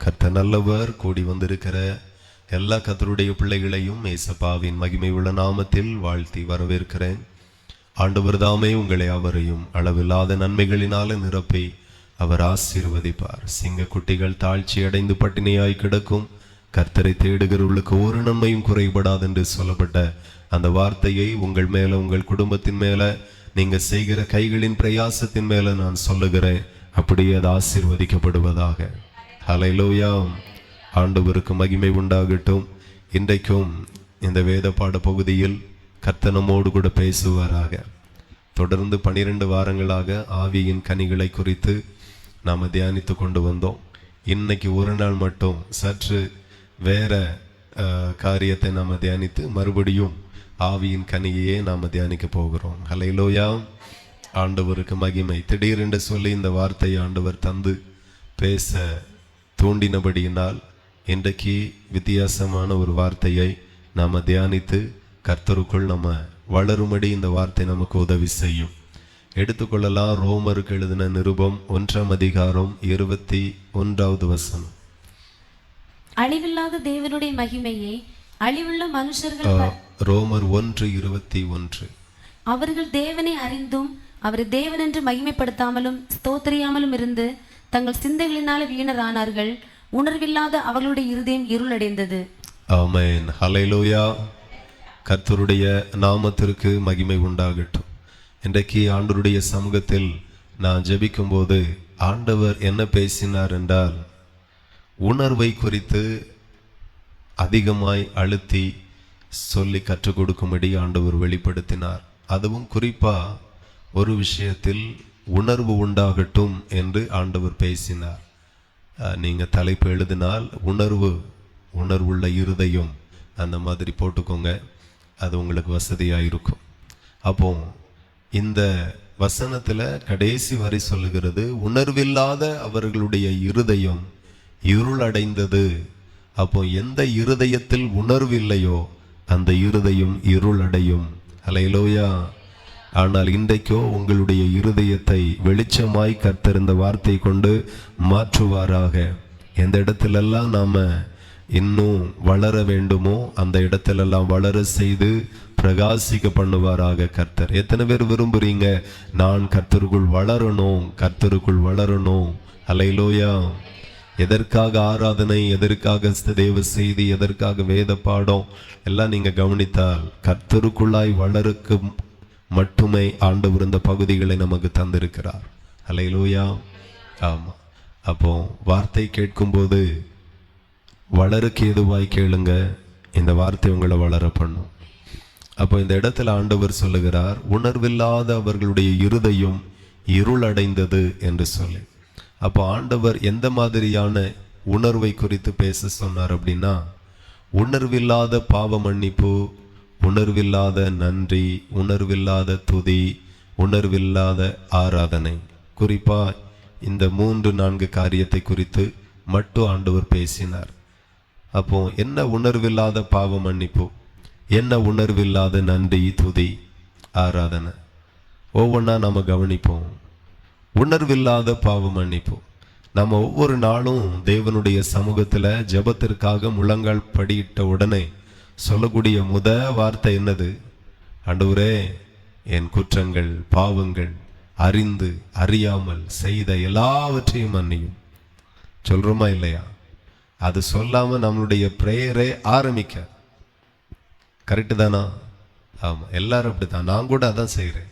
கர்த்தர் நல்லவர். கூடி வந்திருக்கிற எல்லா கர்த்தருடைய பிள்ளைகளையும் ஏசப்பாவின் மகிமை உள்ள நாமத்தில் வாழ்த்தி வரவேற்கிறேன். ஆண்டவர் தாமே உங்களை அவரையும் அளவில்லாத நன்மைகளினால நிரப்பி அவர் ஆசீர்வதிப்பார். சிங்க குட்டிகள் தாழ்ச்சி அடைந்து பட்டினியாய் கிடக்கும், கர்த்தரை தேடுகிறவர்களுக்கு ஒரு நன்மையும் குறைபடாது என்று சொல்லப்பட்ட அந்த வார்த்தையை உங்கள் மேல, உங்கள் குடும்பத்தின் மேல, நீங்க செய்கிற கைகளின் பிரயாசத்தின் மேல நான் சொல்லுகிறேன். அப்படியே அது ஆசீர்வதிக்கப்படுவதாக. ஹல்லேலூயா. ஆண்டவருக்கு மகிமை உண்டாகட்டும். இன்றைக்கும் இந்த வேத பாட பகுதியில் கர்த்தர் நம்மோடு கூட பேசுவாராக. தொடர்ந்து 12 வாரங்களாக ஆவியின் கனிகளை குறித்து நாம் தியானித்து கொண்டு வந்தோம். இன்னைக்கு ஒரு நாள் மட்டும் சற்று வேற காரியத்தை நாம் தியானித்து மறுபடியும் ஆவியின் கனியையே நாம் தியானிக்க போகிறோம். ஹல்லேலூயா. ஆண்டவருக்கு மகிமை. திடீரென்று சொல்லி இந்த வார்த்தையை ஆண்டவர் தந்து பேச தூண்டினபடியினால் இன்றைக்கு வித்தியாசமான ஒரு வார்த்தையை நாம் தியானித்து கர்த்தருக்குள் நம்ம வளரும்படி இந்த வார்த்தை நமக்கு உதவி செய்யும். எடுத்துக்கொள்ளலாம். ரோமருக்கு எழுதின நிருபம் 1ஆம் அதிகாரம் 21வது வசனம். அழிவில்லாத தேவனுடைய மகிமையை அழிவுள்ள மனுஷர்கள். ரோமர் 1:21. அவர்கள் தேவனை அறிந்தும் அவரை தேவன் என்று மகிமைப்படுத்தாமலும் ஸ்தோத்திரியாமலும் இருந்து தங்கள் சிந்தைகளினால வீணரானார்கள். உணர்வில்லாத அவர்களுடைய இருதயம் இருளடைந்தது. ஆமென். ஹல்லேலூயா. கர்த்தருடைய நாமத்திற்கு மகிமை உண்டாகட்டும். இன்றைக்கு ஆண்டவருடைய சமூகத்தில் நான் ஜெபிக்கும் போது ஆண்டவர் என்ன பேசினார் என்றால், உணர்வை குறித்து அதிகமாய் அழுத்தி சொல்லி கற்றுக் கொடுக்கும்படி ஆண்டவர் வெளிப்படுத்தினார். அதுவும் குறிப்பா ஒரு விஷயத்தில் உணர்வு உண்டாகட்டும் என்று ஆண்டவர் பேசினார். நீங்க தலைப்பு எழுதினால் உணர்வுள்ள இருதயம் அந்த மாதிரி போட்டுக்கோங்க, அது உங்களுக்கு வசதியாக இருக்கும். அப்போ இந்த வசனத்தில் கடைசி வரை சொல்லுகிறது, உணர்வில்லாத அவர்களுடைய இருதயம் இருளடைந்தது. அப்போ எந்த இருதயத்தில் உணர்வு இல்லையோ அந்த இருதயம் இருளடையும். ஹல்லேலூயா. ஆனால் இன்றைக்கோ உங்களுடைய இருதயத்தை வெளிச்சமாய் கர்த்தர் இந்த வார்த்தை கொண்டு மாற்றுவாராக. எந்த இடத்திலெல்லாம் நாம இன்னும் வளர வேண்டுமோ அந்த இடத்திலெல்லாம் வளர செய்து பிரகாசிக்க பண்ணுவாராக கர்த்தர். எத்தனை பேர் விரும்புறீங்க, நான் கர்த்தருக்குள் வளரணும்? ஹல்லேலூயா. எதற்காக ஆராதனை, எதற்காக தேவ செய்தி, எதற்காக வேத பாடம் எல்லாம் நீங்க கவனித்தால் கர்த்தருக்குள்ளாய் வளருக்கு மட்டுமே ஆண்டவர் இந்த பகுதிகளை நமக்கு தந்திருக்கிறார். ஹல்லேலூயா. ஆமா. அப்போ வார்த்தை கேட்கும்போது வளருக்கு ஏதுவாய் கேளுங்க, இந்த வார்த்தை உங்களை வளர பண்ணும். அப்போ இந்த இடத்துல ஆண்டவர் சொல்லுகிறார், உணர்வில்லாத அவர்களுடைய இருதயம் இருளடைந்தது என்று சொல்லி. அப்போ ஆண்டவர் எந்த மாதிரியான உணர்வை குறித்து பேச சொன்னார் அப்படின்னா, உணர்வில்லாத பாவ மன்னிப்பு, உணர்வில்லாத நன்றி, உணர்வில்லாத துதி, உணர்வில்லாத ஆராதனை. குறிப்பா இந்த 3-4 காரியத்தை குறித்து மட்டும் ஆண்டவர் பேசினார். அப்போ என்ன உணர்வில்லாத பாவ மன்னிப்பு, என்ன உணர்வில்லாத நன்றி, துதி, ஆராதனை, ஒவ்வொன்றா நம்ம கவனிப்போம். உணர்வில்லாத பாவ மன்னிப்பு. நம்ம ஒவ்வொரு நாளும் தேவனுடைய சமூகத்துல ஜெபத்திற்காக முழங்கால் படியிட்ட உடனே சொல்லக்கூடிய வார்த்தை என்னது? ஆண்டவரே, என் குற்றங்கள், பாவங்கள், அறிந்து அறியாமல் செய்த எல்லாவற்றையும் மன்னியும். சொல்றோமா இல்லையா? அது சொல்லாம நம்மளுடைய பிரேயரே ஆரம்பிக்க. கரெக்டு தானா? ஆமா, எல்லாரும் அப்படித்தான். நான் கூட அதான் செய்கிறேன்.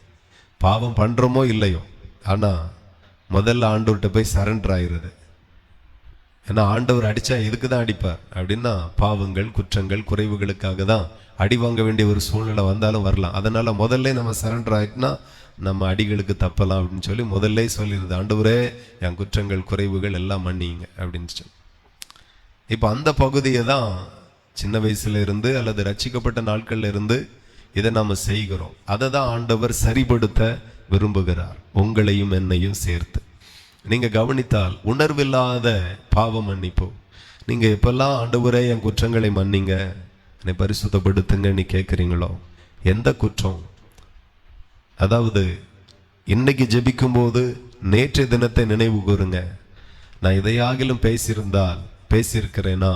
பாவம் பண்றோமோ இல்லையோ, ஆனா முதல்ல ஆண்டவர்கிட்ட போய் சரண்டர் ஆயிடுறது. ஏன்னா ஆண்டவர் அடிச்சா எதுக்கு தான் அடிப்பார் அப்படின்னா, பாவங்கள், குற்றங்கள், குறைவுகளுக்காக தான் அடி வாங்க வேண்டிய ஒரு சூழ்நிலை வந்தாலும் வரலாம். அதனால முதல்ல நம்ம சரண்டர் ஆயிட்டுனா நம்ம அடிகளுக்கு தப்பலாம் அப்படின்னு சொல்லி முதல்ல சொல்லிடுது, ஆண்டவரே என் குற்றங்கள், குறைவுகள் எல்லாம் மன்னிங்க அப்படின்னு சொல்லி. இப்போ அந்த பகுதியை தான் சின்ன வயசுல இருந்து அல்லது ரட்சிக்கப்பட்ட நாட்கள்ல இருந்து இதை நாம செய்கிறோம். அதை தான் ஆண்டவர் சரிபடுத்த விரும்புகிறார், உங்களையும் என்னையும் சேர்த்து. நீங்க கவனித்தால் உணர்வில்லாத பாவ மன்னிப்பு. நீங்க எப்பெல்லாம் ஆண்டவரே என் குற்றங்களை மன்னிங்க, என்னை பரிசுத்தப்படுத்துங்க நீ கேட்குறீங்களோ, எந்த குற்றம், அதாவது இன்னைக்கு ஜெபிக்கும் போது நேற்றைய தினத்தை நினைவு கூறுங்க. நான் இதையாகிலும் பேசியிருந்தால் பேசியிருக்கிறேனா,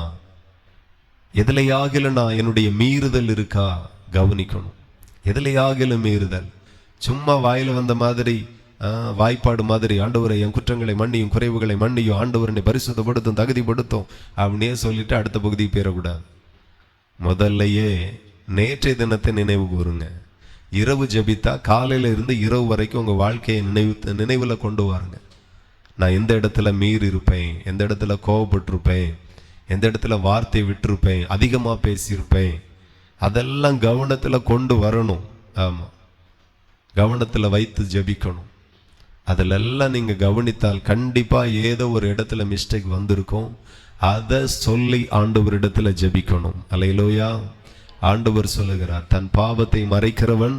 எதிலையாகிலும் நான் என்னுடைய மீறுதல் இருக்கா கவனிக்கணும். எதிலையாகிலும் மீறுதல், சும்மா வாயில வந்த மாதிரி வாய்ப்பாடு மாதிரி ஆண்டவரை என் குற்றங்களை மன்னியும், குறைவுகளை மன்னியும், ஆண்டவரை பரிசுத்தப்படுத்தும், தகுதிப்படுத்தும் அப்படியே சொல்லிட்டு அடுத்த பகுதி பெறக்கூடாது. முதல்லையே நேற்றைய தினத்தை நினைவு கூறுங்க. இரவு ஜெபித்தா காலையில இருந்து இரவு வரைக்கும் உங்க வாழ்க்கையை நினைவுல கொண்டு வாருங்க. நான் எந்த இடத்துல மீறி இருப்பேன், எந்த இடத்துல கோவப்பட்டிருப்பேன், எந்த இடத்துல வார்த்தை விட்டிருப்பேன், அதிகமா பேசியிருப்பேன், அதெல்லாம் கவனத்துல கொண்டு வரணும். ஆமா, கவனத்துல வைத்து ஜெபிக்கணும். அதிலெல்லாம் நீங்க கவனித்தால் கண்டிப்பா ஏதோ ஒரு இடத்துல மிஸ்டேக் வந்திருக்கும். அதை சொல்லி ஆண்டவரிடத்துல ஜெபிக்கணும். அல்லேலூயா. ஆண்டவர் சொல்லுகிறார், தன் பாவத்தை மறைக்கிறவன்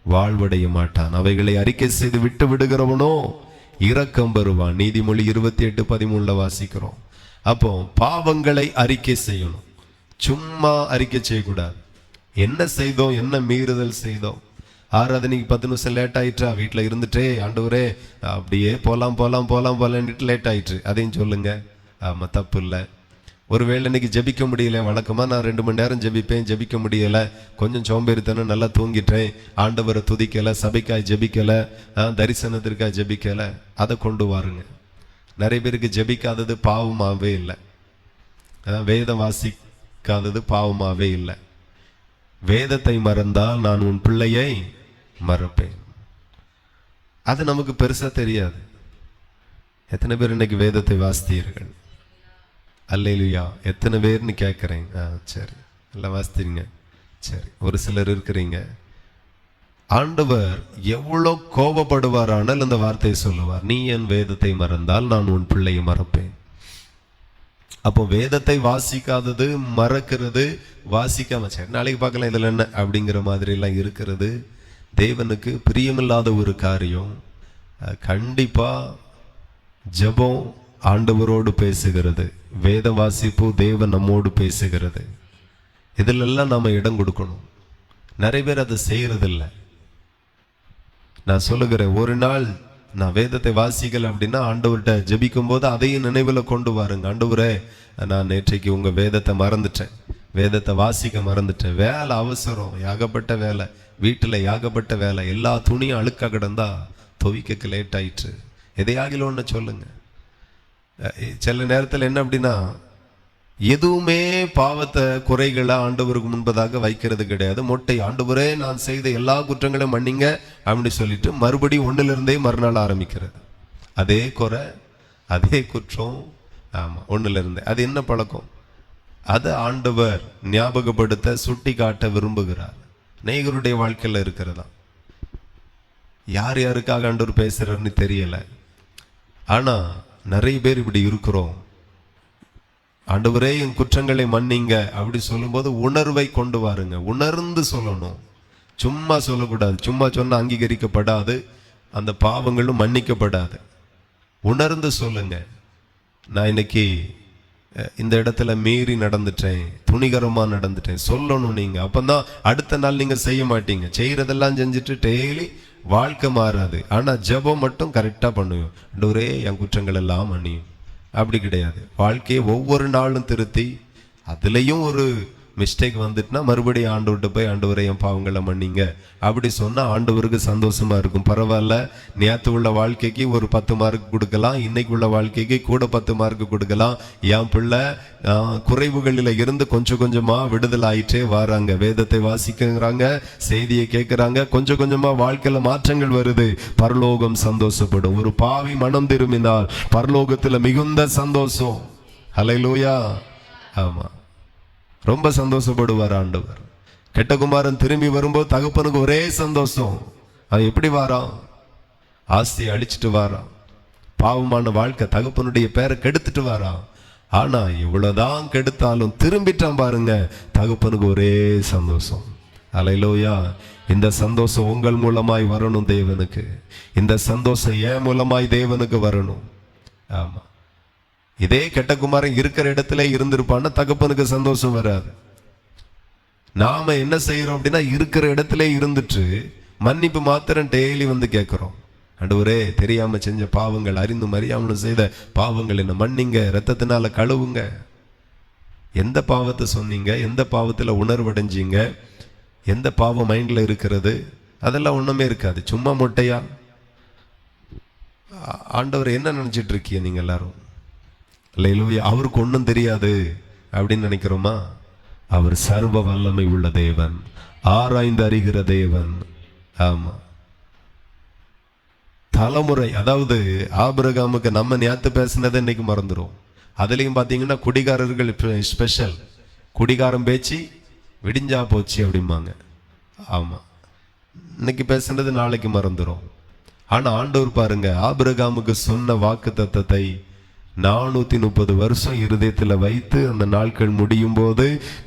வாழ்வடைய மாட்டான், அவைகளை அறிக்கை செய்து விட்டு விடுகிறவனோ இரக்கம் பெறுவான். நீதிமொழி 28:13 வாசிக்கிறோம். அப்போ பாவங்களை அறிக்கை செய்யணும், சும்மா அறிக்கை செய்யக்கூடாது. என்ன செய்தோம், என்ன மீறுதல் செய்தோம். ஆராதனைக்கு 10 நிமிஷம் லேட் ஆயிட்டா, வீட்டில் இருந்துட்டே ஆண்டவரே அப்படியே போலான்ட்டு லேட் ஆயிட்டு, அதையும் சொல்லுங்க. ஆமா, தப்பு இல்லை. ஒருவேளை இன்னைக்கு ஜெபிக்க முடியல, வழக்கமா நான் 2 மணி நேரம் ஜெபிப்பேன், ஜெபிக்க முடியல, கொஞ்சம் சோம்பேறித்தனம், நல்லா தூங்கிட்டேன், ஆண்டவரை துதிக்கல, சபைக்காய் ஜெபிக்கல, தரிசனத்திற்காக ஜெபிக்கல, அதை கொண்டு வாருங்க. நிறைய பேருக்கு ஜெபிக்காதது பாவமாவே இல்லை, வேதம் வாசிக்காதது பாவமாவே இல்லை. வேதத்தை மறந்தால் நான் உன் பிள்ளையை மறப்பேன். அது நமக்கு பெருசா தெரியாது. எத்தனை பேர் இன்னைக்கு வேதத்தை வாசித்தீர்கள்? அல்லேலூயா. எத்தனை பேர்னு கேட்குறேன். சரி, எல்லாம் வாசித்தீங்க. சரி, ஒரு சிலர் இருக்கிறீங்க, ஆண்டவர் எவ்வளோ கோபப்படுவாரானால் இந்த வார்த்தையை சொல்லுவார், நீ என் வேதத்தை மறந்தால் நான் உன் பிள்ளையை மறப்பேன். அப்போ வேதத்தை வாசிக்காதது, மறக்கிறது, வாசிக்காம சரி நாளைக்கு பார்க்கலாம் இதில் என்ன அப்படிங்கிற மாதிரி எல்லாம் இருக்கிறது தேவனுக்கு பிரியமில்லாத ஒரு காரியம். கண்டிப்பா ஜெபம் ஆண்டவரோடு பேசுகிறது, வேத வாசிப்பு தேவன் நம்மோடு பேசுகிறது. இதிலெல்லாம் நாம இடம் கொடுக்கணும். நிறைய பேர் அதை செய்யறதில்லை. நான் சொல்லுகிறேன், ஒரு நாள் நான் வேதத்தை வாசிக்கல அப்படின்னா ஆண்டவர்கிட்ட ஜெபிக்கும் போது அதையும் நினைவுல கொண்டு வாருங்க. ஆண்டவரே, நான் நேற்றைக்கு உங்க வேதத்தை மறந்துட்டேன், வேதத்தை வாசிக்க மறந்துட்டேன், வேலை அவசரம், யாகப்பட்ட வேலை, வீட்டுல யாகப்பட்ட வேலை, எல்லா துணியும் அழுக்கா கிடந்தா துவைக்க லேட் ஆயிற்று, எதையாகிலும் ஒன்று சொல்லுங்க. சில நேரத்தில் என்ன அப்படின்னா, எதுவுமே பாவத்தை குறைகளை ஆண்டவருக்கு முன்பதாக வைக்கிறது கிடையாது. மொட்டை ஆண்டவரே நான் செய்த எல்லா குற்றங்களையும் மன்னிங்க அப்படின்னு சொல்லிட்டு மறுபடியும் ஒன்னிலிருந்தே மறுநாள் ஆரம்பிக்கிறது. அதே குறை, அதே குற்றம். ஆமா, ஒன்னிலிருந்தே. அது என்ன பழக்கம்? அது ஆண்டவர் ஞாபகப்படுத்த, சுட்டி காட்ட விரும்புகிறார். நேயருடைய வாழ்க்கையில இருக்கிறதா. யார் யாருக்காக ஆண்டவர் பேசுறாருன்னு தெரியல. ஆனா நிறைய பேர் இப்படி இருக்கிறோம். ஆண்டவரே என் குற்றங்களை மன்னிங்க அப்படி சொல்லும்போது உணர்வை கொண்டு வாருங்க. உணர்ந்து சொல்லணும், சும்மா சொல்லக்கூடாது. சும்மா சொன்னா அங்கீகரிக்கப்படாது, அந்த பாவங்களும் மன்னிக்கப்படாது. உணர்ந்து சொல்லுங்க, நான் இன்னைக்கு இந்த இடத்துல மீறி நடந்துட்டேன், துணிகரமா நடந்துட்டேன் சொல்லணும் நீங்க. அப்பதான் அடுத்த நாள் நீங்க செய்ய மாட்டீங்க. செய்யறதெல்லாம் செஞ்சுட்டு டெய்லி வாழ்க்கை மாறாது. ஆனா ஜெபம் மட்டும் கரெக்டா பண்ணுவோம். ஆண்டவரே என் குற்றங்கள் எல்லாம் மன்னியும். அப்படி கிடையாது. வாழ்க்கையை ஒவ்வொரு நாளும் திருத்தி, அதுலயும் ஒரு மிஸ்டேக் வந்துட்டுனா மறுபடியும் ஆண்டவர்கிட்ட போய் ஆண்டவரை என் பாவங்களை மன்னிங்க அப்படி சொன்னா ஆண்டவருக்கு சந்தோஷமா இருக்கும். பரவாயில்ல, நேற்று உள்ள வாழ்க்கைக்கு ஒரு 10 மார்க் கொடுக்கலாம், இன்னைக்கு உள்ள வாழ்க்கைக்கு கூட 10 மார்க் கொடுக்கலாம். என் பிள்ளை குறைவுகளில் இருந்து கொஞ்சம் கொஞ்சமா விடுதலை ஆயிட்டே வராங்க. வேதத்தை வாசிக்கிறாங்க, செய்தியை கேட்கிறாங்க, கொஞ்சம் கொஞ்சமா வாழ்க்கையில மாற்றங்கள் வருது. பரலோகம் சந்தோஷப்படும். ஒரு பாவி மனம் திரும்பினால் பரலோகத்துல மிகுந்த சந்தோஷம். ஹல்லேலூயா. ஆமா, ரொம்ப சந்தோஷப்படுவார் ஆண்டவர். கெட்ட குமாரன் திரும்பி வரும்போது தகப்பனுக்கு ஒரே சந்தோஷம். அவன் எப்படி வாரான்? ஆஸ்தியை அழிச்சிட்டு வாரான், பாவமான வாழ்க்கை, தகப்பனுடைய பேரை கெடுத்துட்டு வாரான். ஆனா இவ்வளவுதான் கெடுத்தாலும் திரும்பிட்டான் பாருங்க, தகப்பனுக்கு ஒரே சந்தோஷம். அல்லேலூயா. இந்த சந்தோஷம் உங்கள் மூலமாய் வரணும் தேவனுக்கு. இந்த சந்தோஷம் என் மூலமாய் தேவனுக்கு வரணும். ஆமா, இதே கெட்ட குமாரன் இருக்கிற இடத்துல இருந்திருப்பான்னா தகப்பனுக்கு சந்தோஷம் வராது. நாம என்ன செய்யறோம் அப்படின்னா, இருக்கிற இடத்துல இருந்துட்டு மன்னிப்பு மாத்திரம் டெய்லி வந்து கேட்கிறோம். ஆண்டவரே, தெரியாம செஞ்ச பாவங்கள், அறிந்தும் அறியாமலும் செய்த பாவங்கள் என்ன மன்னிங்க, ரத்தத்தினால கழுவுங்க. எந்த பாவத்தை சொன்னீங்க, எந்த பாவத்தில் உணர்வடைஞ்சீங்க, எந்த பாவம் மைண்டில் இருக்கிறது, அதெல்லாம் ஒன்றுமே இருக்காது. சும்மா மொட்டையா ஆண்டவர் என்ன நினச்சிட்டு இருக்கீங்க நீங்கள் எல்லாரும்? அல்லேலூயா. அவருக்கு ஒன்றும் தெரியாது அப்படின்னு நினைக்கிறோமா? அவர் சர்வ வல்லமை உள்ள தேவன், ஆராய்ந்து அறிகிற தேவன். ஆமா, தலைமுறை, அதாவது ஆபிரகாமுக்கு நம்ம ஞாத்து பேசினதை இன்னைக்கு மறந்துடும். அதுலேயும் பார்த்தீங்கன்னா குடிகாரர்கள் ஸ்பெஷல். குடிகாரம் பேச்சு விடிஞ்சா போச்சு அப்படிம்பாங்க. ஆமாம், இன்னைக்கு பேசுனது நாளைக்கு மறந்துடும். ஆனால் ஆண்டவர் பாருங்க, ஆபிரகாமுக்கு சொன்ன வாக்கு தத்தத்தை 430 வருஷம் இருதயத்தில் வைத்து அந்த நாட்கள் முடியும் போது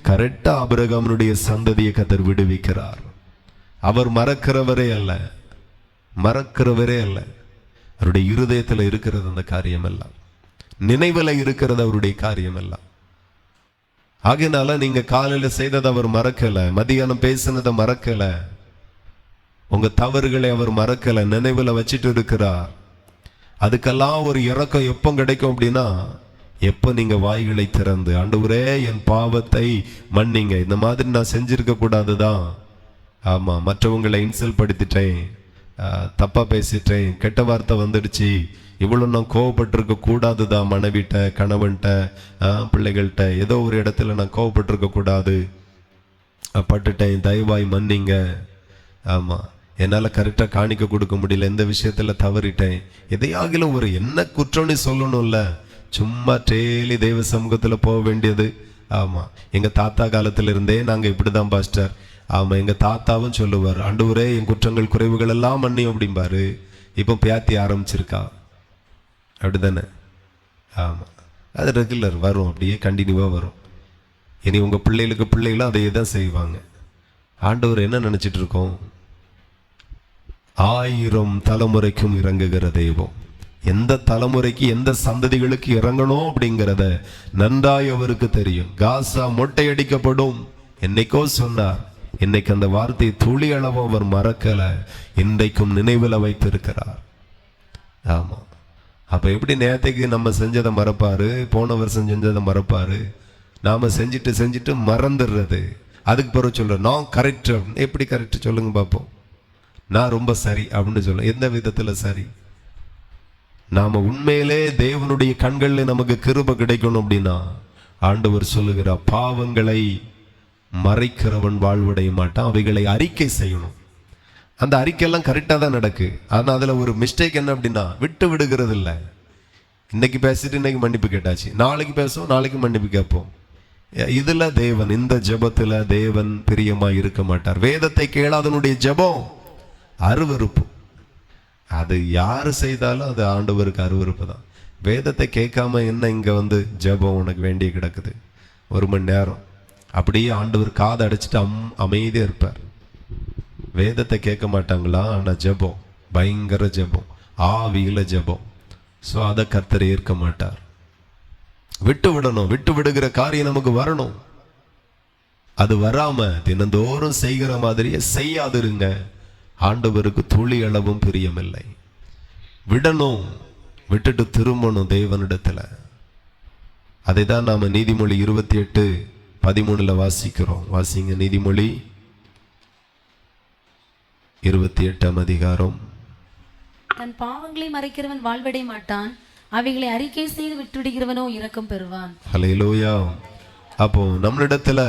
கரெக்டா ஆபிரகாமுடைய சந்ததியை கர்த்தர் விடுவிக்கிறார். அவர் மறக்கிறவரே அல்ல, மறக்கிறவரே அல்ல. அவருடைய இருதயத்தில் இருக்கிறது அந்த காரியம் எல்லாம், நினைவில் இருக்கிறது அவருடைய காரியம் எல்லாம். ஆகையினால நீங்க காலையில செய்ததை அவர் மறக்கல, மதியானம் பேசினதை மறக்கல, உங்க தவறுகளை அவர் மறக்கல, நினைவில் வச்சுட்டு இருக்கிறார். அதுக்கெல்லாம் ஒரு இரக்கம் எப்போ கிடைக்கும் அப்படின்னா, எப்போ நீங்க வாய்களை திறந்து ஆண்டவரே என் பாவத்தை மன்னிங்க, இந்த மாதிரி நான் செஞ்சிருக்க கூடாதுதான், ஆமா மற்றவங்களை இன்சல்ட் படுத்திட்டேன், தப்பா பேசிட்டேன், கெட்ட வார்த்தை வந்துடுச்சு, இவ்வளவு நான் கோவப்பட்டிருக்க கூடாதுதான், மனைவிட்ட, கணவன்கிட்ட, பிள்ளைகள்கிட்ட, ஏதோ ஒரு இடத்துல நான் கோவப்பட்டிருக்க கூடாது, பட்டுட்டேன், தயவாய் மன்னிங்க. ஆமா, என்னால் கரெக்டாக காணிக்க கொடுக்க முடியல, எந்த விஷயத்தில் தவறிட்டேன், எதையாகிலும் ஒரு என்ன குற்றம்னு சொல்லணும்ல. சும்மா டெய்லி தெய்வ சமூகத்தில் போக வேண்டியது. ஆமாம், எங்கள் தாத்தா காலத்தில் இருந்தே நாங்கள் இப்படி தான் பாஸ்டர். ஆமாம், எங்கள் தாத்தாவும் சொல்லுவார், ஆண்டவரே என் குற்றங்கள் குறைவுகள் எல்லாம் மன்னியும் அப்படிம்பாரு. இப்போ பேத்தி ஆரம்பிச்சிருக்கா, அப்படிதானே? ஆமாம், அது ரெகுலர் வரும், அப்படியே கண்டினியூவாக வரும். இனி உங்கள் பிள்ளைகளும் அதையே தான் செய்வாங்க. ஆண்டவர் என்ன நினச்சிட்டு இருக்கோம்? 1000 தலைமுறைக்கும் இறங்குகிற தெய்வம். எந்த தலைமுறைக்கு எந்த சந்ததிகளுக்கு இறங்கணும் அப்படிங்கிறத நன்றாய் அவருக்கு தெரியும். காசா மொட்டையடிக்கப்படும் என்னைக்கோ சொன்னார், இன்னைக்கு அந்த வார்த்தையை துளி அளவும் அவர் மறக்கல, இன்றைக்கும் நினைவில் வைத்திருக்கிறார். ஆமா, அப்ப எப்படி நேரத்துக்கு நம்ம செஞ்சதை மறப்பாரு, போன வருஷம் செஞ்சதை மறப்பாரு, நாம செஞ்சுட்டு மறந்துடுறது. அதுக்கு பிறகு சொல்ற நான் கரெக்ட். எப்படி கரெக்ட் சொல்லுங்க பார்ப்போம். நான் ரொம்ப சரி அப்படின்னு சொல்ல, எந்த விதத்துல சரி? நாம உண்மையிலே தேவனுடைய கண்களில் நமக்கு கிருபை கிடைக்கணும் அப்படின்னா, ஆண்டவர் சொல்லுகிறார், பாவங்களை மறைக்கிறவன் வாழ்வடைய மாட்டான், அவைகளை அறிக்கை செய்யணும். அந்த அறிக்கையெல்லாம் கரெக்டாக தான் நடக்கு. ஆனால் அதில் ஒரு மிஸ்டேக் என்ன அப்படின்னா, விட்டு விடுகிறது இல்லை. இன்னைக்கு பேசிட்டு இன்னைக்கு மன்னிப்பு கேட்டாச்சு, நாளைக்கு பேசுவோம், நாளைக்கு மன்னிப்பு கேட்போம். இதுல தேவன், இந்த ஜெபத்துல தேவன் பிரியமா இருக்க மாட்டார். வேதத்தை கேளாதனுடைய ஜெபம் அருவருப்பு. அது யாரு செய்தாலும் அது ஆண்டவருக்கு அருவருப்பு தான். வேதத்தை கேட்காம என்ன இங்க வந்து ஜெபம் உனக்கு வேண்டிய கிடக்குது 1 மணி நேரம், அப்படியே ஆண்டவர் காதை அடைச்சிட்டு அமைதியா இருப்பார். வேதத்தை கேட்க மாட்டாங்களா? ஆனா ஜெபம், பயங்கர ஜெபம், ஆவியில ஜெபம். ஸோ அதை கர்த்தர் ஏற்க மாட்டார். விட்டு விடணும், விட்டு விடுகிற காரியம் நமக்கு வரணும். அது வராம தினந்தோறும் செய்கிற மாதிரியே செய்யாதிருங்க. ஆண்டவருக்கு துளி அளவும் பிரியமில்லை. விடணும், விட்டுட்டு திரும்பணும் தேவனிடத்துல. அதை தான் நாம நீதிமொழி 28:13 வாசிக்கிறோம். வாசிங்க, நீதிமொழி 28 அதிகாரம். தன் பாவங்களை மறைக்கிறவன் வாழ்வடைய மாட்டான், அவைகளை அறிக்கை செய்து விட்டுவிடுகிறவனோ இரக்கம் பெறுவான். ஹல்லேலூயா. அப்போ நம்மளிடத்துல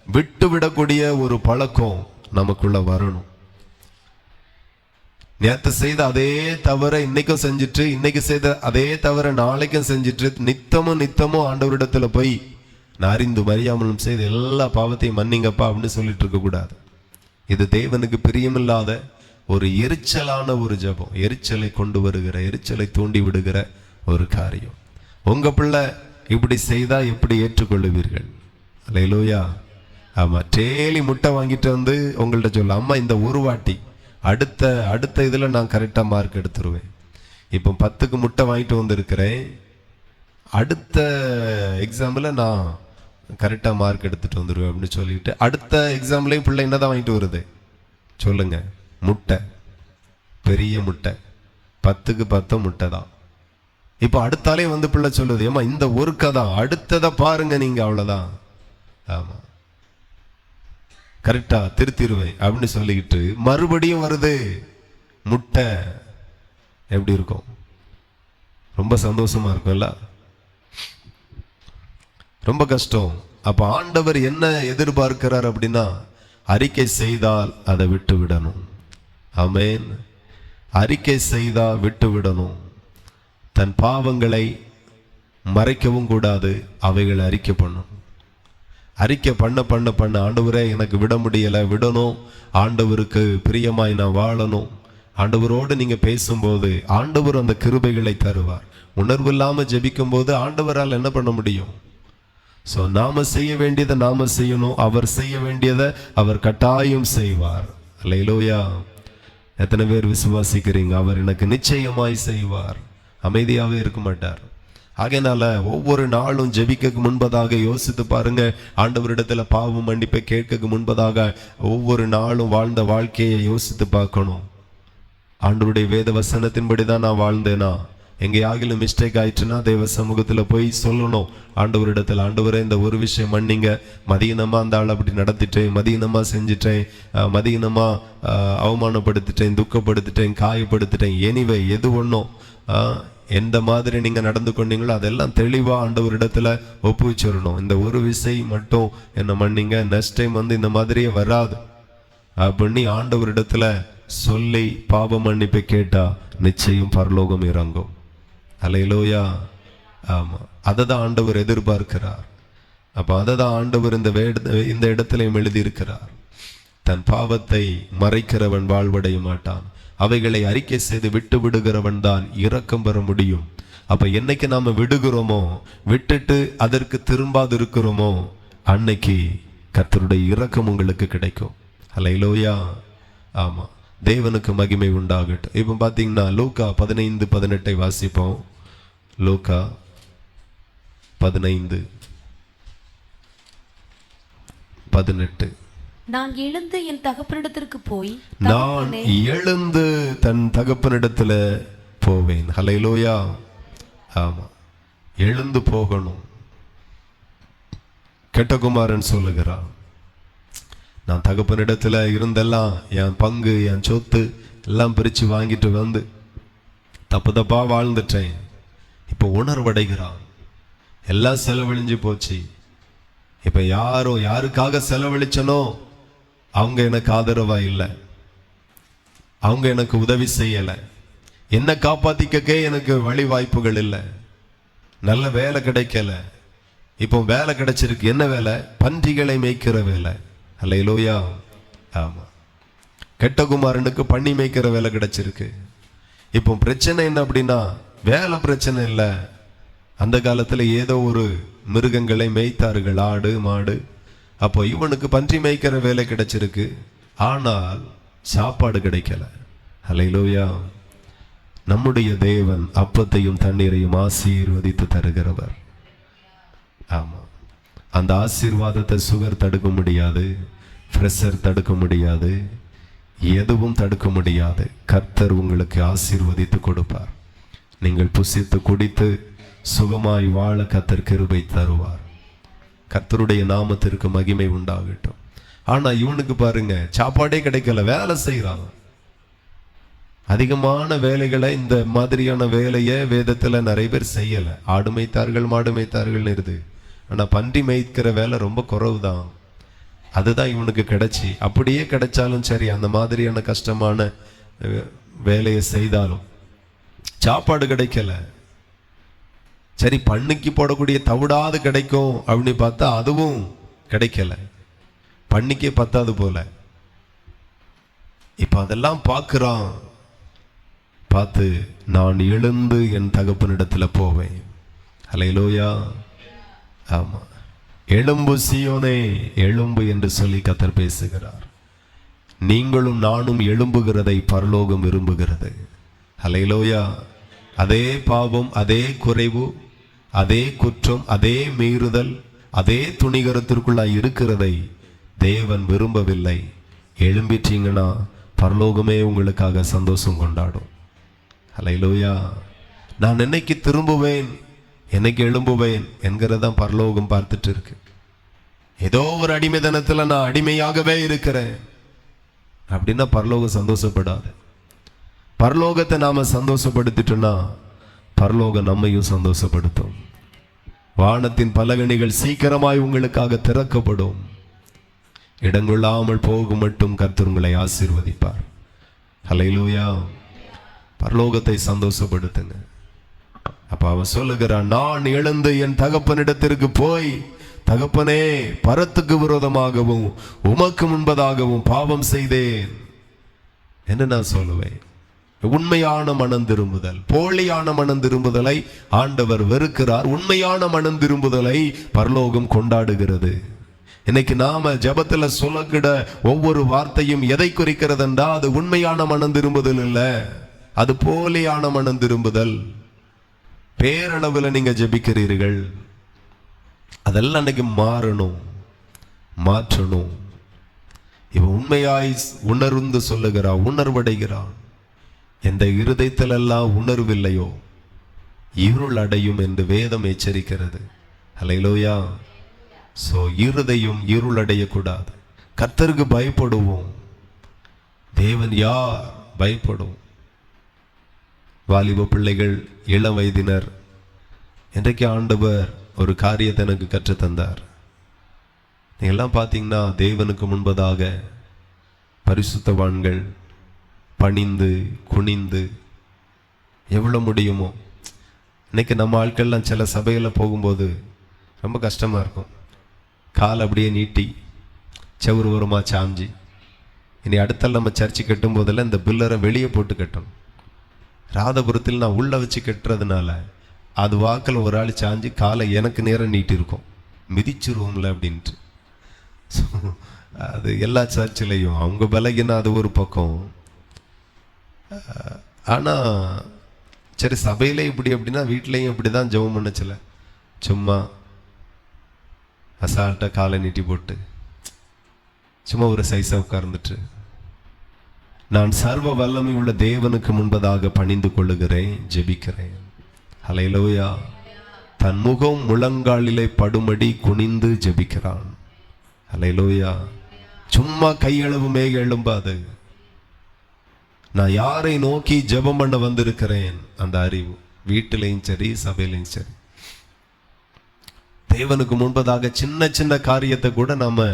விட்டு விடக்கூடிய ஒரு பழக்கம் நமக்குள்ள வரணும். நேற்று செய்த அதே தவிர இன்னைக்கும் செஞ்சுட்டு, இன்னைக்கு செய்த அதே தவிர நாளைக்கும் செஞ்சுட்டு, நித்தமும் ஆண்டவரிடத்துல போய் நான் அறிந்தும் அறியாமலும் செய்த எல்லா பாவத்தையும் மன்னிங்கப்பா அப்படின்னு சொல்லிட்டு இருக்க கூடாது. இது தேவனுக்கு பிரியமில்லாத ஒரு எரிச்சலான ஒரு ஜெபம், எரிச்சலை கொண்டு வருகிற, எரிச்சலை தூண்டி விடுகிற ஒரு காரியம். உங்க பிள்ளை இப்படி செய்தா எப்படி ஏற்றுக்கொள்ளுவீர்கள்? அல்லேலூயா. ஆமா, டெய்லி முட்டை வாங்கிட்டு வந்து உங்கள்கிட்ட சொல்ல, அம்மா இந்த ஒரு வாட்டி அடுத்த இதில் நான் கரெக்டாக மார்க் எடுத்துருவேன். இப்போ 10க்கு முட்டை வாங்கிட்டு வந்திருக்கிறேன், அடுத்த எக்ஸாம்பிள் நான் கரெக்டாக மார்க் எடுத்துட்டு வந்துடுவேன் அப்படின்னு சொல்லிட்டு, அடுத்த எக்ஸாம்லேயும் பிள்ளை என்ன தான் வாங்கிட்டு வருது சொல்லுங்க? முட்டை, பெரிய முட்டை, 10க்கு 10 முட்டை தான். இப்போ அடுத்தாலே வந்து பிள்ளை சொல்லுது, ஏமா இந்த ஒரு கதை அடுத்ததை பாருங்க நீங்க, அவ்வளவுதான். ஆமா, கரெக்டா திருத்திருவேன் அப்படின்னு சொல்லிக்கிட்டு மறுபடியும் வருது முட்டை. எப்படி இருக்கும்? ரொம்ப சந்தோஷமா இருக்கும்ல, ரொம்ப கஷ்டம். அப்ப ஆண்டவர் என்ன எதிர்பார்க்கிறார் அப்படின்னா, அறிக்கை செய்தால் அதை விட்டு விடணும். ஆமென். அறிக்கை செய்தால் விட்டு விடணும். தன் பாவங்களை மறைக்கவும் கூடாது, அவைகளை அறிக்கை பண்ணணும். அறிக்கை பண்ண பண்ண பண்ண ஆண்டவரே எனக்கு விட முடியலை, விடணும், ஆண்டவருக்கு பிரியமாய் நான் வாழணும். ஆண்டவரோடு நீங்க பேசும்போது ஆண்டவர் அந்த கிருபைகளை தருவார். உணர்வு இல்லாம ஜெபிக்கும் போது ஆண்டவரால் என்ன பண்ண முடியும்? ஸோ நாம செய்ய வேண்டியதை நாம செய்யணும், அவர் செய்ய வேண்டியதை அவர் கட்டாயம் செய்வார். அல்லேலூயா. எத்தனை பேர் விசுவாசிக்கிறீங்க? அவர் எனக்கு நிச்சயமாய் செய்வார். அமைதியாகவே இருக்க மாட்டார். ஆகையினால ஒவ்வொரு நாளும் ஜெபிக்க முன்பதாக யோசித்து பாருங்க. ஆண்டவரிடத்துல பாவம் மன்னிப்பை கேட்க முன்பதாக ஒவ்வொரு நாளும் வாழ்ந்த வாழ்க்கையை யோசித்து பார்க்கணும். ஆண்டவருடைய வேத வசனத்தின்படி தான் நான் வாழ்ந்தேனா? எங்கேயாகிலும் மிஸ்டேக் ஆயிடுச்சுன்னா தேவ சமூகத்துல போய் சொல்லணும் ஆண்டவரிடத்துல, ஆண்டவரே இந்த ஒரு விஷயம் மன்னிங்க, மதியினமா அந்த ஆள் அப்படி நடத்திட்டேன், மதியினமா செஞ்சிட்டேன், மதியினமா அவமானப்படுத்திட்டேன், துக்கப்படுத்திட்டேன், காயப்படுத்திட்டேன், எனிவே எது ஒன்றும் எந்த மாதிரி நீங்க நடந்து கொண்டீங்களோ அதெல்லாம் தெளிவா ஆண்டவரிடத்துல ஒப்புவிச்சிடணும். இந்த ஒரு விஷயம் மட்டும் என்ன மன்னிங்க, நெக்ஸ்ட் டைம் வந்து இந்த மாதிரியே வராது அப்படின்னு ஆண்டவரிடத்துல சொல்லி பாவ மன்னிப்பை கேட்டா நிச்சயம் பரலோகம் இறங்கும். அல்லேலூயா. ஆமா, அதை தான் ஆண்டவர் எதிர்பார்க்கிறார். அப்ப அதை தான் ஆண்டவர் இந்த இடத்திலையும் எழுதியிருக்கிறார். தன் பாவத்தை மறைக்கிறவன் வாழ்வடைய மாட்டான், அவைகளை அறிக்கை செய்து விட்டு விடுகிறவன் தான் இரக்கம் பெற முடியும். அப்ப என்னைக்கு நாம விடுகிறோமோ, விட்டுட்டு அதற்கு திரும்பாது இருக்கிறோமோ, அன்னைக்கு கர்த்தருடைய இரக்கம் உங்களுக்கு கிடைக்கும். அல்லேலூயா. ஆமா, தேவனுக்கு மகிமை உண்டாகட்டும். இப்போ பார்த்தீங்கன்னா லூக்கா 15:18 வாசிப்போம். லூக்கா 15:18. நான் எழுந்து என் தகப்பனிடத்திற்கு போய், நான் எழுந்து தன் தகப்பனிடத்துல போவேன். ஹல்லேலூயா. ஆமா, எழுந்து போகணும். கெட்டகுமாரன் சொல்லுகிறான், நான் தகப்பனிடத்துல இருந்தெல்லாம் என் பங்கு என் சொத்து எல்லாம் பிரிச்சு வாங்கிட்டு வந்து தப்பு தப்பா வாழ்ந்துட்டேன். இப்போ உணர்வடைகிறான், எல்லாம் செலவழிஞ்சு போச்சு. இப்ப யாருக்காக செலவழிச்சனோ அவங்க எனக்கு ஆதரவா இல்லை, அவங்க எனக்கு உதவி செய்யல, என்ன காப்பாத்திக்கே எனக்கு வழி வாய்ப்புகள் இல்லை, நல்ல வேலை கிடைக்கல. இப்போ வேலை கிடைச்சிருக்கு. என்ன வேலை? பன்றிகளை மேய்க்கிற வேலை. அல்லேலூயா. ஆமா, கெட்டகுமாரனுக்கு பண்ணி மேய்க்கிற வேலை கிடைச்சிருக்கு. இப்போ பிரச்சனை என்ன அப்படின்னா, வேலை பிரச்சனை இல்லை. அந்த காலத்துல ஏதோ ஒரு மிருகங்களை மேய்த்தார்கள், ஆடு மாடு. அப்போ இவனுக்கு பன்றி மேய்க்கிற வேலை கிடைச்சிருக்கு, ஆனால் சாப்பாடு கிடைக்கல. அல்லேலூயா. நம்முடைய தேவன் அப்பத்தையும் தண்ணீரையும் ஆசீர்வதித்து தருகிறவர். ஆமா, அந்த ஆசீர்வாதத்தை சுகர் தடுக்க முடியாது, பிரஷர் தடுக்க முடியாது, எதுவும் தடுக்க முடியாது. கர்த்தர் உங்களுக்கு ஆசீர்வதித்து கொடுப்பார். நீங்கள் புசித்து குடித்து சுகமாய் வாழ கர்த்தர் கிருபை தருவார். கர்த்தருடைய நாமத்திற்கு மகிமை உண்டாகட்டும். ஆனா இவனுக்கு பாருங்க, சாப்பாடே கிடைக்கல, வேலை செய்யறான். அதிகமான வேலைகளை, இந்த மாதிரியான வேலையை வேதத்துல நிறைய பேர் செய்யல. ஆடு மேய்த்தார்கள், மாடு மேய்த்தார்கள் இருது. ஆனா பன்றி மேய்க்கிற வேலை ரொம்ப குறைவுதான். அதுதான் இவனுக்கு கிடைச்சி. அப்படியே கிடைச்சாலும் சரி, அந்த மாதிரியான கஷ்டமான வேலையை செய்தாலும் சாப்பாடு கிடைக்கல. சரி, பண்ணிக்கு போடக்கூடிய தவிடாது கிடைக்கும் அப்படின்னு பார்த்தா அதுவும் கிடைக்கல. பண்ணிக்கே பத்தாது போல. இப்ப அதெல்லாம் பார்க்கிறான். பார்த்து நான் எழுந்து என் தகப்பனிடத்துல போவேன். அல்லேலூயா. ஆமா, எழும்பு சீயோனே எழும்பு என்று சொல்லி கர்த்தர் பேசுகிறார். நீங்களும் நானும் எழும்புகிறதை பரலோகம் விரும்புகிறது. அல்லேலூயா. அதே பாவம், அதே குறைவு, அதே குற்றம், அதே மீறுதல், அதே துணிகரத்திற்குள்ளாய் இருக்கிறதை தேவன் விரும்பவில்லை. எழும்பிட்டீங்கன்னா பரலோகமே உங்களுக்காக சந்தோஷம் கொண்டாடும். அல்லேலூயா. நான் என்னைக்கு திரும்புவேன், என்னைக்கு எழும்புவேன் என்கிறதான் பரலோகம் பார்த்துட்டு இருக்கு. ஏதோ ஒரு அடிமைத்தனத்துல நான் அடிமையாகவே இருக்கிறேன் அப்படின்னா பரலோகம் சந்தோஷப்படாது. பரலோகத்தை நாம சந்தோஷப்படுத்திட்டோம்னா பரலோகம் நம்மையும் சந்தோஷப்படுத்தும். வானத்தின் பலகணிகள் சீக்கிரமாய் உங்களுக்காக திறக்கப்படும். இடங்கொள்ளாமல் போகும் மட்டும் கர்த்தர் உங்களை ஆசீர்வதிப்பார். ஹல்லேலூயா. பரலோகத்தை சந்தோஷப்படுத்துங்க. அப்ப அவன் சொல்லுகிறான், நான் எழுந்து என் தகப்பனிடத்திற்கு போய், தகப்பனே, பரத்துக்கு விரோதமாகவும் உமக்கு முன்பதாகவும் பாவம் செய்தேன் என்று நான் சொல்லுவேன். உண்மையான மனம் திரும்புதல், போலியான மனம் திரும்புதலை ஆண்டவர் வெறுக்கிறார். உண்மையான மனம் திரும்புதலை பரலோகம் கொண்டாடுகிறது. இன்னைக்கு நாம ஜபத்துல சொல்லக்கிட ஒவ்வொரு வார்த்தையும் எதை குறிக்கிறது என்றா அது உண்மையான மனம் திரும்புதல் இல்ல, அது போலியான மனம் திரும்புதல். பேரளவில் நீங்க ஜபிக்கிறீர்கள், அதெல்லாம் அன்னைக்கு மாற்றணும். இவன் உண்மையாய் உணர்ந்து சொல்லுகிறான், உணர்வடைகிறான். எந்த இருதயத்திலெல்லாம் உணர்வில்லையோ இருள் அடையும் என்று வேதம் எச்சரிக்கிறது. ஹல்லேலூயா. சோ இருதயம் இருள் அடையக்கூடாது. கர்த்தருக்கு பயப்படுவோம். தேவன் யார்? பயப்படும். வாலிப பிள்ளைகள், இளம் வயதினர், இன்றைக்கு ஆண்டவர் ஒரு காரியத்தை எனக்கு கற்றுத்தந்தார். நீங்கள்லாம் பார்த்தீங்கன்னா தேவனுக்கு முன்பதாக பரிசுத்தவான்கள் பணிந்து குனிந்து எவ்வளோ முடியுமோ. இன்னைக்கு நம்ம ஆட்கள்லாம் சில சபையில் போகும்போது ரொம்ப கஷ்டமாக இருக்கும். கால் அப்படியே நீட்டி செவுறு ஓரமாக சாஞ்சி. இனி அடுத்தால் நம்ம சர்ச்சு கட்டும் போதெல்லாம் இந்த பில்லரை வெளியே போட்டு கட்டணும். ராதபுரத்தில் நான் உள்ளே வச்சு கட்டுறதுனால அது வாக்கில் ஒரு ஆள் சாஞ்சி காலை எனக்கு நேரம் நீட்டிருக்கோம், மிதிச்சிருவோம்ல அப்படின்ட்டு. அது எல்லா சர்ச்சிலையும் அவங்க பலகினா அது ஒரு பக்கம். ஆனால் சரி, சபையிலே இப்படி அப்படின்னா வீட்லேயும் இப்படி தான் ஜெபம் பண்ணச்சல. சும்மா அசால்ட்டாக காலை நீட்டி போட்டு சும்மா ஒரு சைஸாக உட்கார்ந்துட்டு, நான் சர்வ வல்லமை உள்ள தேவனுக்கு முன்பதாக பணிந்து கொள்ளுகிறேன், ஜெபிக்கிறேன். ஹல்லேலூயா. தன் முகம் முழங்காலிலே படுமடி குனிந்து ஜெபிக்கிறான். ஹல்லேலூயா. சும்மா கையளவு மேக எழும்பாது. நான் யாரை நோக்கி ஜெபம் பண்ண வந்திருக்கிறேன் அந்த அறிவு வீட்டிலையும் சரி சபையிலையும் சரி. தேவனுக்கு முன்பதாக சின்ன சின்ன காரியத்தை கூட நாம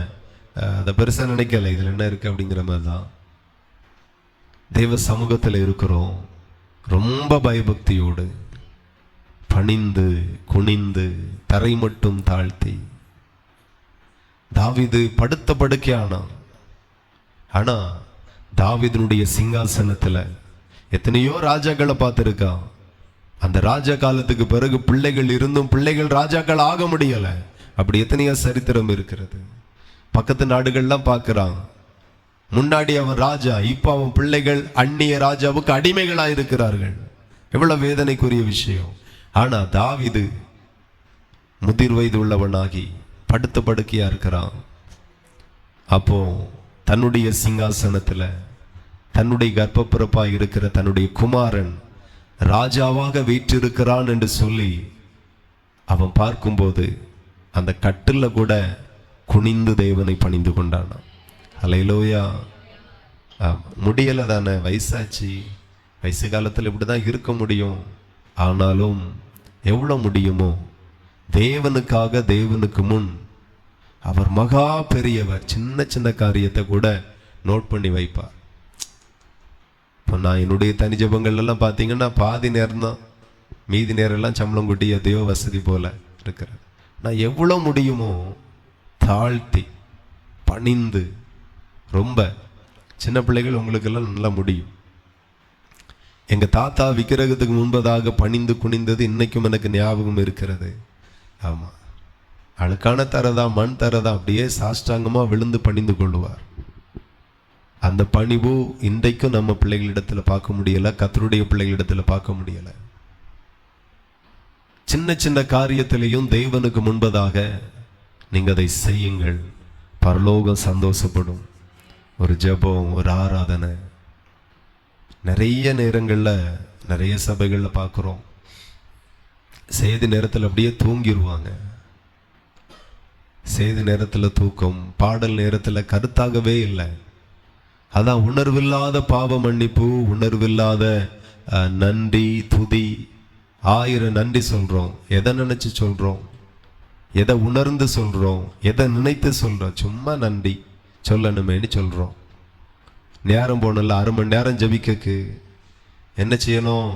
அதை பெருசா நினைக்கல, இதுல என்ன இருக்கு அப்படிங்கிற மாதிரி தான். தேவ சமூகத்தில் இருக்கிறோம், ரொம்ப பயபக்தியோடு பணிந்து குனிந்து தரை மட்டும் தாழ்த்தி. தாவீது படுத்த படுக்கையானான். ஆனா தாவீதுனுடைய சிங்காசனத்துல எத்தனையோ ராஜாக்களை பார்த்திருக்கான். அந்த ராஜா காலத்துக்கு பிறகு பிள்ளைகள் இருந்தும் பிள்ளைகள் ராஜாக்கள் ஆக முடியல. அப்படி எத்தனையோ சரித்திரம் இருக்கிறது. பக்கத்து நாடுகள்லாம் பார்க்கிறான். முன்னாடி அவன் ராஜா, இப்ப அவன் பிள்ளைகள் அந்நிய ராஜாவுக்கு அடிமைகளா இருக்கிறார்கள். எவ்வளவு வேதனைக்குரிய விஷயம். ஆனா தாவீது முதிர் வயது உள்ளவனாகி படுத்த படுக்கையா இருக்கிறான். அப்போ தன்னுடைய சிங்காசனத்துல தன்னுடைய கர்ப்பப்பிறப்பா இருக்கிற தன்னுடைய குமாரன் ராஜாவாக வீற்றிருக்கிறான் என்று சொல்லி அவன் பார்க்கும்போது அந்த கட்டில கூட குனிந்து தேவனை பணிந்து கொண்டானான். ஹல்லேலூயா. முடியல தானே, வயசாச்சு, வயசு காலத்தில் இப்படிதான் இருக்க முடியும். ஆனாலும் எவ்வளவு முடியுமோ தேவனுக்காக, தேவனுக்கு முன் அவர் மகா பெரியவர். சின்ன சின்ன காரியத்தை கூட நோட் பண்ணி வைப்பார். இப்போ நான் என்னுடைய தனி ஜபங்கள் எல்லாம் பார்த்தீங்கன்னா பாதி நேரம் தான், மீதி நேரம் எல்லாம் சம்பளம் கொட்டி எதையோ வசதி போல இருக்கிறது. நான் எவ்வளோ முடியுமோ தாழ்த்தி பணிந்து, ரொம்ப சின்ன பிள்ளைகள் உங்களுக்கெல்லாம் நல்லா முடியும். எங்க தாத்தா விக்கிரகத்துக்கு முன்பதாக பணிந்து குனிந்தது இன்னைக்கும் எனக்கு ஞாபகம் இருக்கிறது. ஆமா, அழுக்கான தரதா மண் தரதா அப்படியே சாஷ்டாங்கமா விழுந்து பணிந்து கொள்ளுவார். அந்த பணிவு இன்றைக்கும் நம்ம பிள்ளைகளிடத்துல பார்க்க முடியல, கர்த்தருடைய பிள்ளைகளிடத்துல பார்க்க முடியல. சின்ன சின்ன காரியத்திலையும் தேவனுக்கு முன்பதாக நீங்க அதை செய்யுங்கள், பரலோகம் சந்தோஷப்படும். ஒரு ஜெபம், ஒரு ஆராதனை. நிறைய நேரங்கள்ல நிறைய சபைகள்ல பார்க்குறோம், செய்தி நேரத்தில் அப்படியே தூங்கிடுவாங்க. செய்தி நேரத்தில் தூக்கம், பாடல் நேரத்தில் கருத்தாகவே இல்லை. அதான் உணர்வில்லாத பாவ மன்னிப்பு, உணர்வில்லாத நன்றி துதி. 1000 நன்றி சொல்றோம். எதை நினைச்சு சொல்றோம்? எதை உணர்ந்து சொல்றோம்? எதை நினைத்து சொல்றோம்? சும்மா நன்றி சொல்லணுமேனு சொல்றோம். நேரம் போனல 1/2 மணி நேரம் ஜபிக்கக்கு என்ன செய்யணும்?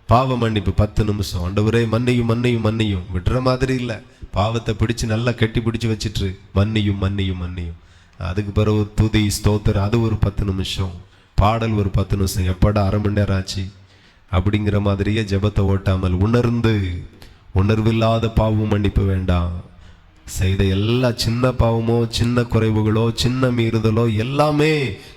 பாவ மன்னிப்பு 10 நிமிஷம். ஆண்டவரே மன்னியும் மன்னியும் மன்னியும். விடுற மாதிரி இல்லை. பாவத்தை பிடிச்சு நல்லா கட்டி பிடிச்சு வச்சிட்டு மன்னியும் மன்னியும் மன்னியும். அதுக்கு பிறகு ஒரு துதி ஸ்தோத்திரம், அது ஒரு 10 நிமிஷம். பாடல் ஒரு 10 நிமிஷம். எப்படா 1/2 மணி நேரம் ஆச்சு அப்படிங்கிற மாதிரியே ஜெபத்தை ஓட்டாமல் உணர்ந்து, உணர்வில்லாத பாவம் மன்னிப்பு வேண்டாம். செய்த எல்லா சின்ன பாவமோ, சின்ன குறைவுகளோ, சின்ன மீறுதலோ எல்லாமே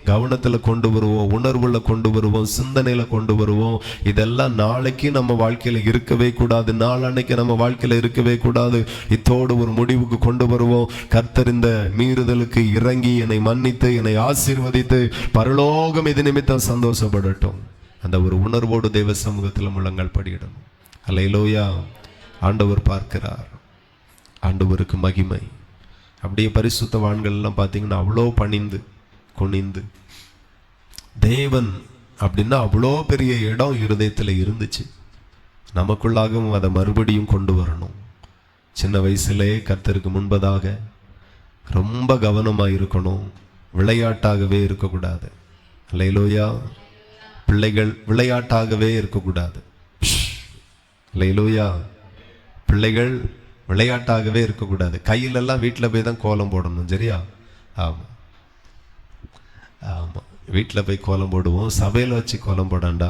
கவனத்தில் கொண்டு வருவோம், உணர்வுல கொண்டு வருவோம், சிந்தனையில கொண்டு வருவோம். இதெல்லாம் நாளைக்கு நம்ம வாழ்க்கையில இருக்கவே கூடாது, நாளன்னைக்கு நம்ம வாழ்க்கையில இருக்கவே கூடாது. இத்தோடு ஒரு முடிவுக்கு கொண்டு வருவோம். கர்த்தர் இந்த மீறுதலுக்கு இறங்கி என்னை மன்னித்து என்னை ஆசீர்வதித்து பரலோகம் இது நிமித்தம் சந்தோஷப்படட்டும். அந்த ஒரு உணர்வோடு தேவ சமூகத்தில் முழங்கால் படியிடணும். அல்லேலூயா. ஆண்டவர் பார்க்கிறார். ஆண்டவருக்கு மகிமை. அப்படியே பரிசுத்தவான்கள் எல்லாம் பார்த்தீங்கன்னா அவ்வளோ பணிந்து குனிந்து, தேவன் அப்படின்னா அவ்வளோ பெரிய இடம் இருதயத்தில் இருந்துச்சு. நமக்குள்ளாகவும் அதை மறுபடியும் கொண்டு வரணும். சின்ன வயசுலே கர்த்தருக்கு முன்பதாக ரொம்ப கவனமாக இருக்கணும். விளையாட்டாகவே இருக்கக்கூடாது. அல்லேலூயா. பிள்ளைகள் விளையாட்டாகவே இருக்கக்கூடாது. அல்லேலூயா. பிள்ளைகள் விளையாட்டாகவே இருக்கக்கூடாது. கையிலெல்லாம் வீட்டில் போய் தான் கோலம் போடணும். சரியா? ஆமாம் ஆமாம், வீட்டில் போய் கோலம் போடுவோம். சபையில் வச்சு கோலம் போடாண்டா.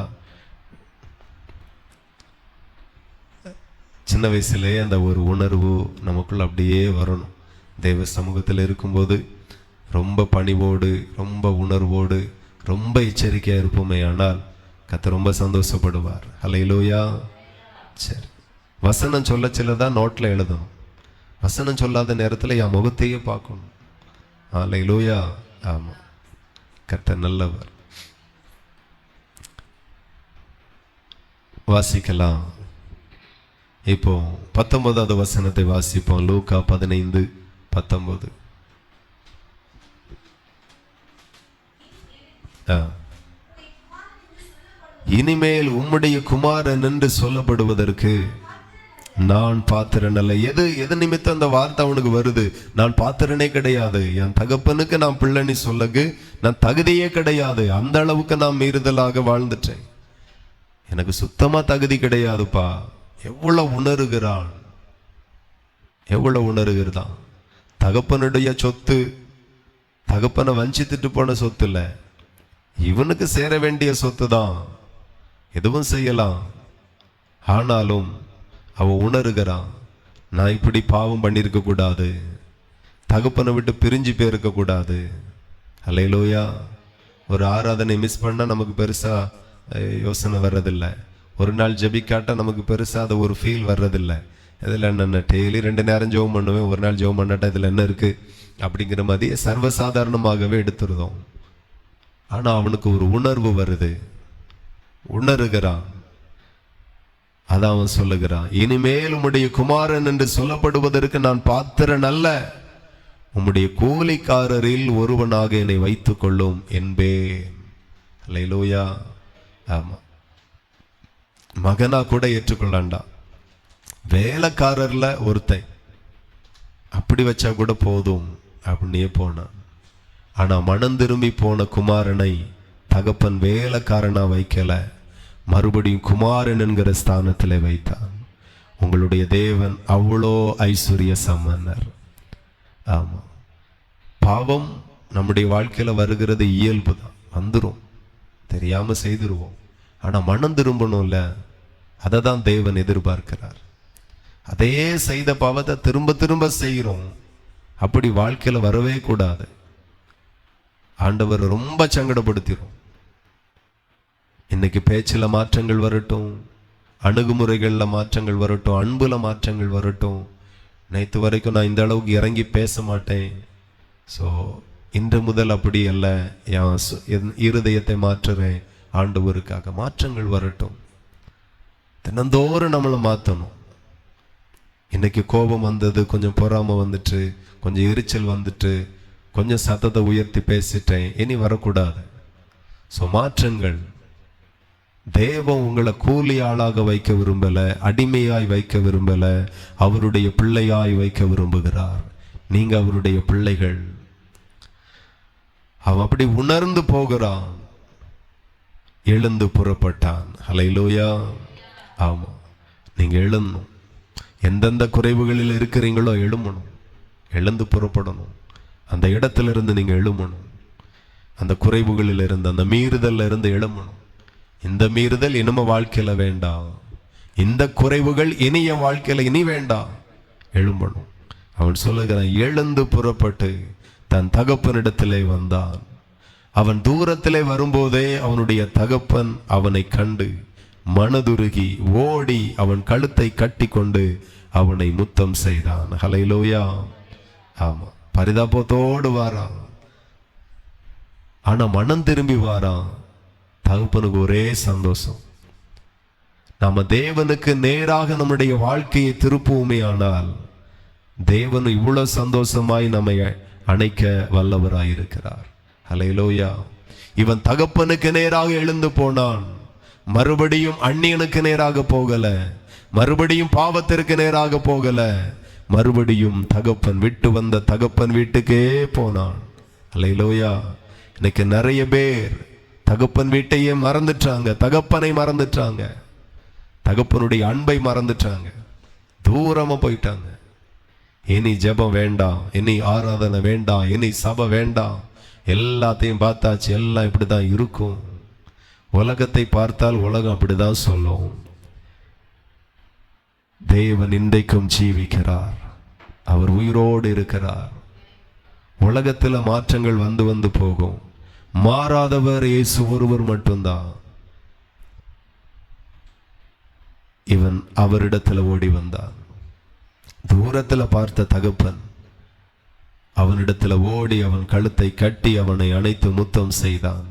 சின்ன வயசுலேயே அந்த ஒரு உணர்வு நமக்குள்ள அப்படியே வரணும். தெய்வ சமூகத்தில் இருக்கும்போது ரொம்ப பணிவோடு, ரொம்ப உணர்வோடு, ரொம்ப எச்சரிக்கையாக இருப்போமே. ஆனால் கர்த்தர் ரொம்ப சந்தோஷப்படுவார். அல்லேலூயா. சரி, வசனம் சொல்ல தான் நோட்டில் எழுதணும். வசனம் சொல்லாத நேரத்தில் என் முகத்தையே பார்க்கணும். அல்லேலூயா. ஆமாம், கர்த்தர் நல்லவர். வாசிக்கலாம். இப்போ 19வது வசனத்தை வாசிப்போம். லூக்கா 15:19. இனிமேல் உம்முடைய குமாரன் என்று சொல்லப்படுவதற்கு நான் பாத்திரன் அல்ல. எது நிமித்தம் அந்த வார்த்தை அவனுக்கு வருது? நான் பாத்திரனே கிடையாது. என் தகப்பனுக்கு நான் பிள்ளைன்னு சொல்லக்கு நான் தகுதியே கிடையாது. அந்த அளவுக்கு நான் மீறுதலாக வாழ்ந்துட்டேன். எனக்கு சுத்தமா தகுதி கிடையாதுப்பா. எவ்வளவு உணர்கிறான், எவ்வளவு உணர்கிறான். தகப்பனுடைய சொத்து, தகப்பனை வஞ்சித்துட்டு போன சொத்து இல்ல, இவனுக்கு சேர வேண்டிய சொத்து தான். எதுவும் செய்யலாம். ஆனாலும் அவன் உணர்கிறான், நான் இப்படி பாவம் பண்ணியிருக்க கூடாது, தகப்பனை விட்டு பிரிஞ்சு போயிருக்க கூடாது. அல்லேலூயா. ஒரு ஆராதனை மிஸ் பண்ணா நமக்கு பெருசா யோசனை வர்றதில்லை. ஒரு நாள் ஜெபிக்காட்டா நமக்கு பெருசா அது ஒரு ஃபீல் வர்றதில்லை. இதில் என்ன, டெய்லி 2 நேரம் ஜெபம் பண்ணுவேன், ஒரு நாள் ஜெபம் பண்ணாட்டா இதில் என்ன இருக்கு அப்படிங்கிற மாதிரி சர்வசாதாரணமாகவே எடுத்துருதோம். ஆனா அவனுக்கு ஒரு உணர்வு வருது, உணர்கிறான். அதான் அவன் சொல்லுகிறான், இனிமேல் உம்முடைய குமாரன் என்று சொல்லப்படுவதற்கு நான் பாத்திரன் அல்ல, உம்முடைய கூலிக்காரரில் ஒருவனாக என்னை வைத்துக் கொள்ளும் என்பேன். அல்லேலூயா. ஆமா, மகனா கூட ஏற்றுக்கொள்ளாண்டா, வேலைக்காரர்ல ஒருத்தன் அப்படி வச்சா கூட போதும் அப்படின்னே போனான். ஆனா மனம் திரும்பி போன குமாரனை தகப்பன் வேலைக்காரனா வைக்கல, மறுபடியும் குமாரன் என்கிற ஸ்தானத்தில் வைத்தான். உங்களுடைய தேவன் அவ்வளோ ஐஸ்வர்ய சம்பன்னர். ஆமா, பாவம் நம்முடைய வாழ்க்கையில வருகிறது இயல்பு தான், வந்துடும், தெரியாம செய்திருவோம். ஆனா மனம் திரும்பணும்ல, அதை தான் தேவன் எதிர்பார்க்கிறார். அதே செய்த பாவத்தை திரும்ப திரும்ப செய்கிறோம். அப்படி வாழ்க்கையில வரவே கூடாது. ஆண்டவர் ரொம்ப சங்கடப்படுத்திடும். இன்னைக்கு பேச்சில மாற்றங்கள் வரட்டும், அணுகுமுறைகள்ல மாற்றங்கள் வரட்டும், அன்புல மாற்றங்கள் வரட்டும். நேற்று வரைக்கும் நான் இந்த அளவுக்கு இறங்கி பேச மாட்டேன், ஸோ இன்று முதல் அப்படி அல்ல, என் இருதயத்தை மாற்றுறேன், ஆண்டவருக்காக மாற்றங்கள் வரட்டும். தினந்தோறும் நம்மளை மாற்றணும். இன்னைக்கு கோபம் வந்தது, கொஞ்சம் பொறாமை வந்துட்டு, கொஞ்சம் எரிச்சல் வந்துட்டு, கொஞ்சம் சத்தத்தை உயர்த்தி பேசிட்டேன், இனி வரக்கூடாது. ஸோ மாற்றங்கள். தேவன் உங்களை கூலி ஆளாக வைக்க விரும்பல, அடிமையாய் வைக்க விரும்பல, அவருடைய பிள்ளையாய் வைக்க விரும்புகிறார். நீங்க அவருடைய பிள்ளைகள். அவன் அப்படி உணர்ந்து போகிறான். எழுந்து புறப்பட்டான். ஹல்லேலூயா. ஆமா, நீங்க எழுந்தணும். எந்தெந்த குறைவுகளில் இருக்கிறீங்களோ எழும்பணும், எழுந்து புறப்படணும். அந்த இடத்துல இருந்து நீங்க எழும்பணும். அந்த குறைவுகளில் இருந்து, அந்த மீறுதல்ல இருந்து எழும்பணும். இந்த மீறுதல் இனிமே வாழ்க்கையில வேண்டாம், இந்த குறைவுகள் இனிய வாழ்க்கையில இனி வேண்டாம், எழும்பணும். அவன் சொல்லுகிறான், எழுந்து புறப்பட்டு தன் தகப்பனிடத்திலே வந்தான். அவன் தூரத்திலே வரும்போதே அவனுடைய தகப்பன் அவனை கண்டு மனதுருகி ஓடி அவன் கழுத்தை கட்டி கொண்டு அவனை முத்தம் செய்தான். ஹல்லேலூயா. ஆமா, பரிதாபத்தோடு வாரான், ஆனா மனம் திரும்பி வாரான். தகப்பனுக்கு ஒரே சந்தோஷம். நாம தேவனுக்கு நேராக நம்முடைய வாழ்க்கையை திருப்புவோமே ஆனால் தேவன் இவ்வளவு சந்தோஷமாய் நம்மை அணைக்க வல்லவராயிருக்கிறார். ஹல்லேலூயா. இவன் தகப்பனுக்கு நேராக எழுந்து போனான். மறுபடியும் அந்நியனுக்கு நேராக போகல, மறுபடியும் பாவத்திற்கு நேராக போகல, மறுபடியும் தகப்பன் விட்டு வந்த தகப்பன் வீட்டுக்கே போனான். ஹல்லேலூயா. இன்னைக்கு நிறைய பேர் தகப்பன் வீட்டையே மறந்துட்டாங்க, தகப்பனை மறந்துட்டாங்க, தகப்பனுடைய அன்பை மறந்துட்டாங்க, தூரமா போயிட்டாங்க. இனி ஜெபம் வேண்டாம், இனி ஆராதனை வேண்டாம், இனி சபை வேண்டாம், எல்லாத்தையும் பார்த்தாச்சு, எல்லாம் இப்படிதான் இருக்கும். உலகத்தை பார்த்தால் உலகம் அப்படிதான் சொல்லும். தேவன் இன்றைக்கும் ஜீவிக்கிறார், அவர் உயிரோடு இருக்கிறார். உலகத்தில் மாற்றங்கள் வந்து வந்து போகும். மாறாதவர் இயேசு ஒருவர் மட்டும்தான். இவன் அவரிடத்துல ஓடி வந்தான். தூரத்துல பார்த்த தகப்பன் அவனிடத்துல ஓடி அவன் கழுத்தை கட்டி அவனை அணைத்து முத்தம் செய்தான்.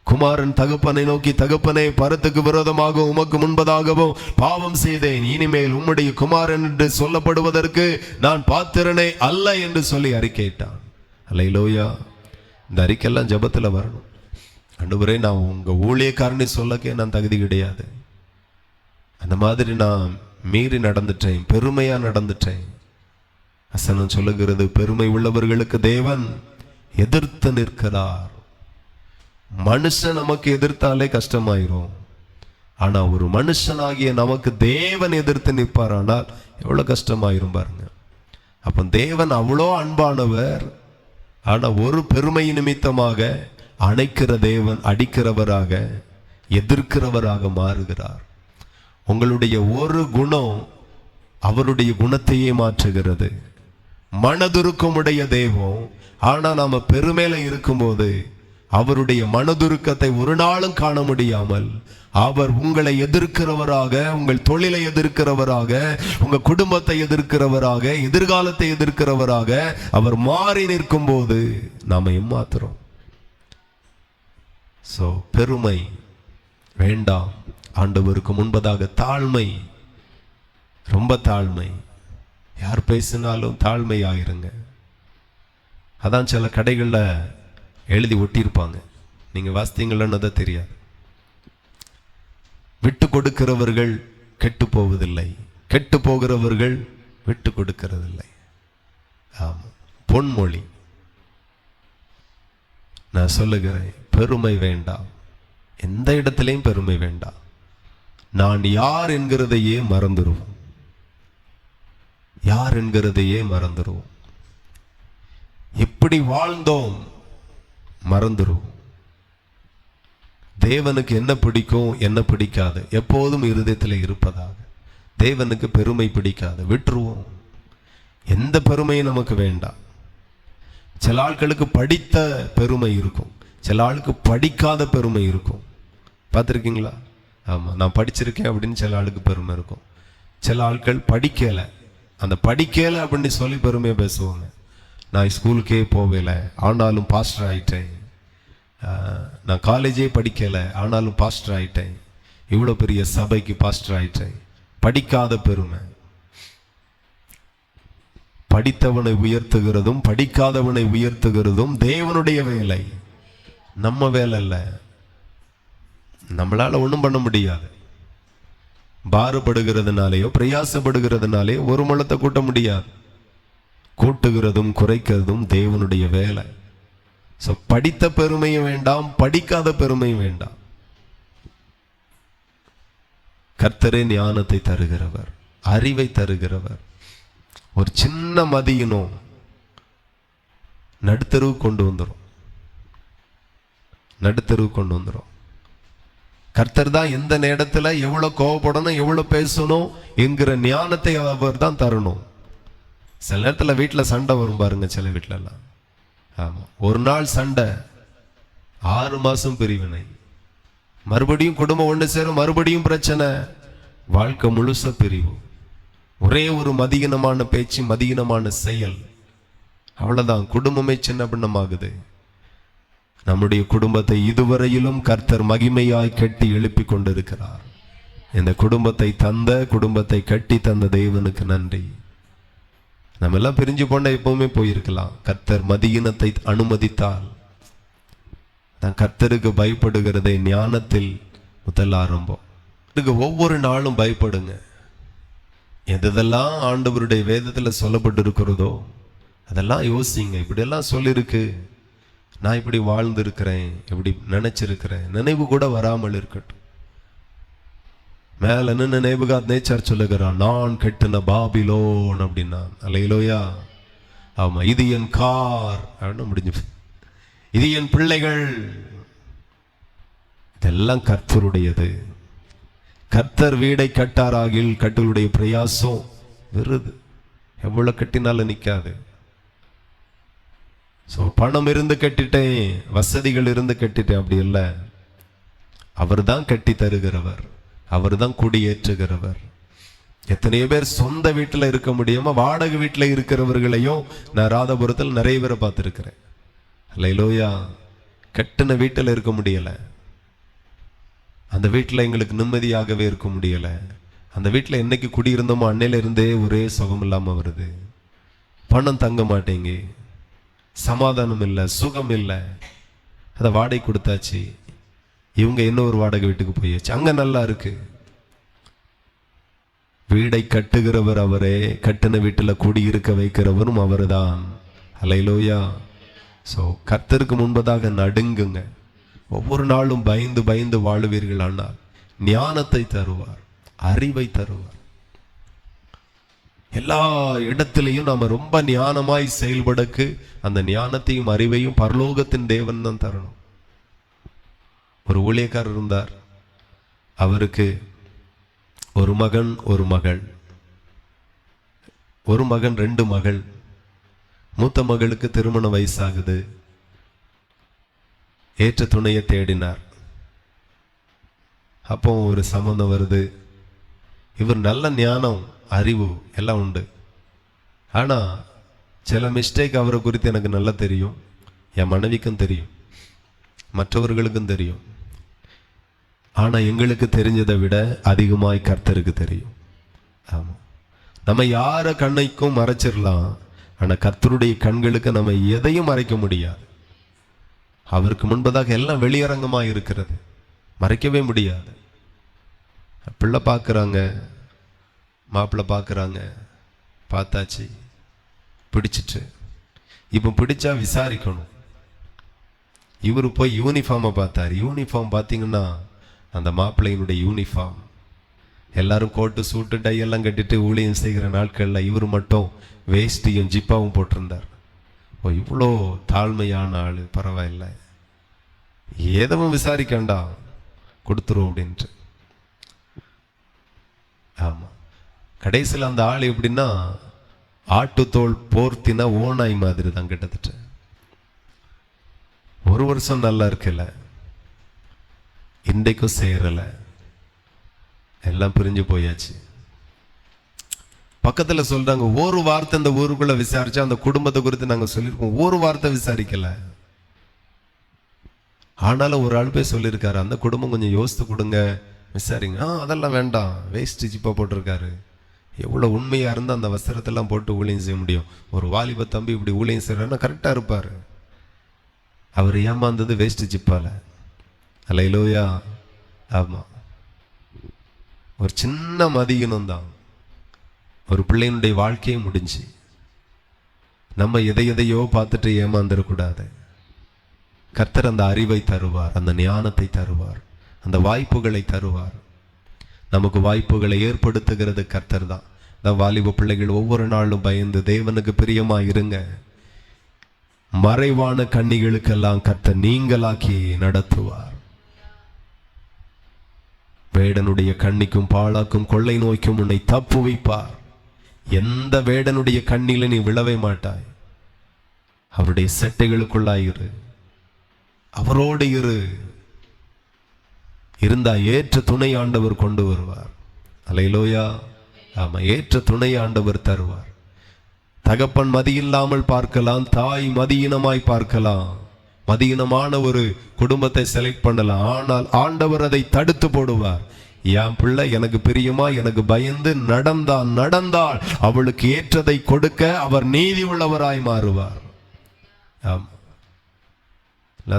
குமாரன் தகப்பனை நோக்கி, தகப்பனே, பரத்துக்கு விரோதமாக உமக்கு முன்பதாகவும் பாவம் செய்தேன், இனிமேல் உம்முடைய குமாரன் என்று சொல்லப்படுவதற்கு நான் பாத்திரனே அல்ல என்று சொல்லி அறிக்கையிட்டான். ஹல்லேலூயா. இந்த அறிக்கையெல்லாம் ஜெபத்துல வரணும். ஆண்டவரே, நான் உங்க ஊழியக்காரனை சொல்லக்கே நான் தகுதி கிடையாது, அந்த மாதிரி நான் மீறி நடந்துட்டேன், பெருமையா நடந்துட்டேன். வசனம் சொல்லுகிறது, பெருமை உள்ளவர்களுக்கு தேவன் எதிர்த்து நிற்கிறார். மனுஷன் நமக்கு எதிர்த்தாலே கஷ்டமாயிரும், ஆனா ஒரு மனுஷனாகிய நமக்கு தேவன் எதிர்த்து நிற்பார், ஆனால் எவ்வளவு கஷ்டமாயிரும் பாருங்க. அப்ப தேவன் அவ்வளோ அன்பானவர், ஆனா ஒரு பெருமை நிமித்தமாக அணைக்கிற தேவன் அடிக்கிறவராக எதிர்க்கிறவராக மாறுகிறார். உங்களுடைய ஒரு குணம் அவருடைய குணத்தையே மாற்றுகிறது. மனதுருக்கமுடைய தெய்வம், ஆனா நாம பெருமையில இருக்கும்போது அவருடைய மனதுருக்கத்தை ஒரு நாளும் காண முடியாமல் அவர் உங்களை எதிர்க்கிறவராக, உங்கள் தொழிலை எதிர்க்கிறவராக, உங்க குடும்பத்தை எதிர்க்கிறவராக, எதிர்காலத்தை எதிர்க்கிறவராக அவர் மாறி நிற்கும் போது நாம ஏமாத்துறோம். சோ பெருமை வேண்டாம். ஆண்டவருக்கு முன்பதாக தாழ்மை, ரொம்ப தாழ்மை. யார் பேசினாலும் தாழ்மை ஆயிருங்க. அதான் சில கடைகள்ல எழுதி ஒட்டியிருப்பாங்க, நீங்க வாசித்தீங்களன்னு தெரியாது. விட்டு கொடுக்கிறவர்கள் கெட்டு போவதில்லை, கெட்டு போகிறவர்கள் விட்டு கொடுக்கிறதில்லை. ஆமா, பொன்மொழி. நான் சொல்லுகிறேன், பெருமை வேண்டாம், எந்த இடத்திலையும் பெருமை வேண்டாம். நான் யார் என்கிறதையே மறந்துடுவோம், யார் என்கிறதையே மறந்துடுவோம். எப்படி வாழ்ந்தோம் மறந்துடுவோம். தேவனுக்கு என்ன பிடிக்கும் என்ன பிடிக்காது எப்போதும் இருதயத்தில் இருப்பதாக. தேவனுக்கு பெருமை பிடிக்காது, விட்டுருவோம். எந்த பெருமையும் நமக்கு வேண்டாம். சில ஆட்களுக்கு படித்த பெருமை இருக்கும், சில ஆளுக்கு படிக்காத பெருமை இருக்கும். பார்த்துருக்கீங்களா? ஆமா, நான் படிச்சிருக்கேன் அப்படின்னு சில ஆளுக்கு பெருமை இருக்கும். சில ஆட்கள் படிக்கல, அந்த படிக்கல அப்படின்னு சொல்லி பெருமையை பேசுவாங்க. நான் ஸ்கூலுக்கே போகல ஆனாலும் பாஸ்டர் ஆயிட்டேன், நான் காலேஜே படிக்கல ஆனாலும் பாஸ்டர் ஆயிட்டேன், இவ்வளோ பெரிய சபைக்கு பாஸ்டர் ஆயிட்டேன். படிக்காத பெருமை. படித்தவனை உயர்த்துகிறதும் படிக்காதவனை உயர்த்துகிறதும் தேவனுடைய வேலை, நம்ம வேலை இல்லை. நம்மளால ஒண்ணும் பண்ண முடியாது. பாரப்படுகிறதுனாலேயோ பிரயாசப்படுகிறதுனாலே ஒரு முழத்தை கூட்ட முடியாது. கூட்டுகிறதும் குறைக்கிறதும் தேவனுடைய வேலை. படித்த பெருமையும் வேண்டாம், படிக்காத பெருமையும் வேண்டாம். கர்த்தரே ஞானத்தை தருகிறவர், அறிவை தருகிறவர். ஒரு சின்ன மதியினம் நடுத்தருவு கொண்டு வந்துடும், நடுத்தருவு கொண்டு வந்துடும். கர்த்தர் தான் எந்த நேரத்துல எவ்வளவு கோவப்படணும், எவ்வளவு பேசணும் என்கிற ஞானத்தை அவர் தான் தரணும். சில நேரத்துல வீட்டுல சண்டை வரும் பாருங்க, சில வீட்டுல எல்லாம். ஆமா, ஒரு நாள் சண்டை, 6 மாசம் பிரிவினை, மறுபடியும் குடும்பம் ஒன்று சேரும், மறுபடியும் பிரச்சனை, வாழ்க்கை முழுச பிரிவு. ஒரே ஒரு மதியினமான பேச்சு, மதியினமான செயல், அவ்வளவுதான் குடும்பமே சின்ன பின்னமாகுது. நம்முடைய குடும்பத்தை இதுவரையிலும் கர்த்தர் மகிமையாய் கட்டி எழுப்பி கொண்டிருக்கிறார். இந்த குடும்பத்தை தந்த, குடும்பத்தை கட்டி தந்த தேவனுக்கு நன்றி. நம்ம எல்லாம் பிரிஞ்சு போன எப்பவுமே போயிருக்கலாம். கர்த்தர் மதியினத்தை அனுமதித்தால் தான். கர்த்தருக்கு பயப்படுகிறதை ஞானத்தில் முதல் ஆரம்பம். ஒவ்வொரு நாளும் பயப்படுங்க. எதெல்லாம் ஆண்டவருடைய வேதத்துல சொல்லப்பட்டு இருக்கிறதோ அதெல்லாம் யோசிங்க. இப்படியெல்லாம் சொல்லியிருக்கு, நான் இப்படி வாழ்ந்திருக்கிறேன், இப்படி நினைச்சிருக்கிறேன், நினைவு கூட வராமல் இருக்கட்டும். மேல நின்று நேபுகாத்நேச்சார் சொல்லுகிறான், நான் கட்டின பாபிலோன் அப்படின்னா. அல்லேலூயா. ஆமா, இது என் கார் அப்படின்னு முடிஞ்சு, இது என் பிள்ளைகள், இதெல்லாம் கர்த்தருடையது. கர்த்தர் வீடை கட்டாராகில் கட்டளுடைய பிரயாசம் விருது. எவ்வளவு கட்டினாலும் நிக்காது. பணம் இருந்து கட்டிட்டேன், வசதிகள் இருந்து கட்டிட்டேன், அப்படி இல்லை. அவர் தான் கட்டி தருகிறவர், அவர் தான் குடியேற்றுகிறவர். எத்தனையோ பேர் சொந்த வீட்டுல இருக்க முடியாம வாடகை வீட்டுல இருக்கிறவர்களையும் நான் ராதாபுரத்தில் நிறைய பேரை பார்த்திருக்கிறேன். அல்லேலூயா. கட்டின வீட்டுல இருக்க முடியல, அந்த வீட்டுல எங்களுக்கு நிம்மதியாகவே இருக்க முடியல. அந்த வீட்டுல என்னைக்கு குடியிருந்தோமோ அன்னையில இருந்தே ஒரே சுகம் இல்லாம வருது. பணம் தங்க மாட்டேங்க, சமாதானம் இல்லை, சுகம் இல்லை. அதை வாடகை கொடுத்தாச்சு, இவங்க இன்னொரு வாடகை வீட்டுக்கு போயாச்சு, அங்க நல்லா இருக்கு. வீடை கட்டுகிறவர் அவரே, கட்டின வீட்டுல குடியிருக்க வைக்கிறவரும் அவர்தான். அல்லேலூயா. கர்த்தருக்கு முன்பதாக நடுங்குங்க. ஒவ்வொரு நாளும் பயந்து பயந்து வாழுவீர்கள். ஆனால் ஞானத்தை தருவார், அறிவை தருவார். எல்லா இடத்திலையும் நாம ரொம்ப ஞானமாய் செயல்படக்கு அந்த ஞானத்தையும் அறிவையும் பரலோகத்தின் தேவன் தான் தரணும். ஒரு ஊழியக்காரர் இருந்தார். அவருக்கு ஒரு மகன், ஒரு மகள், ஒரு மகன், 2 மகள். மூத்த மகளுக்கு திருமண வயசாகுது. ஏற்ற துணையை தேடினார். அப்போ ஒரு சம்பந்தம் வருது. இவர் நல்ல ஞானம், அறிவு எல்லாம் உண்டு. ஆனா சில மிஸ்டேக் அவரை குறித்து எனக்கு நல்லா தெரியும், என் மனைவிக்கும் தெரியும், மற்றவர்களுக்கும் தெரியும். ஆனா எங்களுக்கு தெரிஞ்சதை விட அதிகமாய் கர்த்தருக்கு தெரியும். ஆமா, நம்ம யார கண்ணைக்கும் மறைச்சிடலாம், ஆனா கர்த்தருடைய கண்களுக்கு நம்ம எதையும் மறைக்க முடியாது. அவருக்கு முன்பதாக எல்லாம் வெளியரங்கமா இருக்கிறது, மறைக்கவே முடியாது. பிள்ளை பார்க்குறாங்க, மாப்பிள்ளை பார்க்குறாங்க, பார்த்தாச்சு, பிடிச்சிட்டு இப்போ பிடிச்சா விசாரிக்கணும். இவர் போய் யூனிஃபார்மை பார்த்தார். யூனிஃபார்ம் பார்த்தீங்கன்னா அந்த மாப்பிள்ளையினுடைய யூனிஃபார்ம், எல்லாரும் கோட்டு சூட்டு டை எல்லாம் கட்டிட்டு ஊழியம் செய்கிற நாட்களில் இவர் மட்டும் வேஷ்டியும் ஜிப்பாவும் போட்டிருந்தார். ஓ, இவ்வளோ தாழ்மையான ஆள், பரவாயில்லை, எதுவும் விசாரிக்கண்டா, கொடுத்துரும் அப்படின்ட்டு. ஆமா, கடைசியில் அந்த ஆள் எப்படின்னா ஆட்டுத்தோல் போர்த்தினா ஓனாய் மாதிரி தான் கிட்டத்தட்ட. 1 வருஷம் நல்லா இருக்குல்ல, இன்றைக்கும் சேரல, எல்லாம் பிரிஞ்சு போயாச்சு. பக்கத்துல சொல்றாங்க, ஒரு வார்த்தை இந்த ஊருக்குள்ள விசாரிச்சா அந்த குடும்பத்தை குறித்து நாங்க சொல்லியிருக்கோம், ஒரு வார்த்தை விசாரிக்கல. ஆனாலும் ஒரு ஆள் போய் சொல்லியிருக்காரு, அந்த குடும்பம் கொஞ்சம் யோசித்து கொடுங்க, விசாரிங்க. அதெல்லாம் வேண்டாம், வேஸ்ட் ஜிப்பா போட்டிருக்காரு, எவ்வளோ உண்மையாக இருந்தால் அந்த வஸ்திரத்தெல்லாம் போட்டு ஊழியம் செய்ய முடியும்? ஒரு வாலிப தம்பி இப்படி ஊழியம் செய்கிறாருன்னா கரெக்டாக இருப்பார். அவர் ஏமாந்தது வேஸ்ட்டு ஜிப்பால. அல்லேலூயா. ஆமாம், ஒரு சின்ன மதியினம் தான் ஒரு பிள்ளையினுடைய வாழ்க்கையே முடிஞ்சு. நம்ம எதையோ பார்த்துட்டு ஏமாந்துடக்கூடாது. கர்த்தர் அந்த அறிவை தருவார், அந்த ஞானத்தை தருவார், அந்த வாய்ப்புகளை தருவார். நமக்கு வாய்ப்புகளை ஏற்படுத்துகிறது கர்த்தர் தான். இந்த வாலிப பிள்ளைகள் ஒவ்வொரு நாளும் பயந்து தேவனுக்கு பிரியமா இருங்க. மறைவான கண்ணிகளுக்கெல்லாம் கர்த்தர் நீங்களாக்கி நடத்துவார். வேடனுடைய கண்ணிக்கும் பாழாக்கும் கொள்ளை நோய்க்கும் உன்னை தப்பு வைப்பார். எந்த வேடனுடைய கண்ணில நீ விழவே மாட்டாய். அவருடைய செட்டைகளுக்குள்ளாயிரு, அவரோடு இரு. இருந்தா ஏற்ற துணை ஆண்டவர் கொண்டு வருவார். அல்லேலூயா. ஆமா, ஏற்ற துணை ஆண்டவர் தருவார். தகப்பன் மதியில்லாமல் பார்க்கலாம், தாய் மதியினமாய் பார்க்கலாம், மதியினமான ஒரு குடும்பத்தை செலக்ட் பண்ணலாம். ஆனால் ஆண்டவர் அதை தடுத்து போடுவார். என் பிள்ளை எனக்கு பிரியமா எனக்கு பயந்து நடந்தால் அவளுக்கு ஏற்றதை கொடுக்க அவர் நீதி உள்ளவராய் மாறுவார். ஆமா,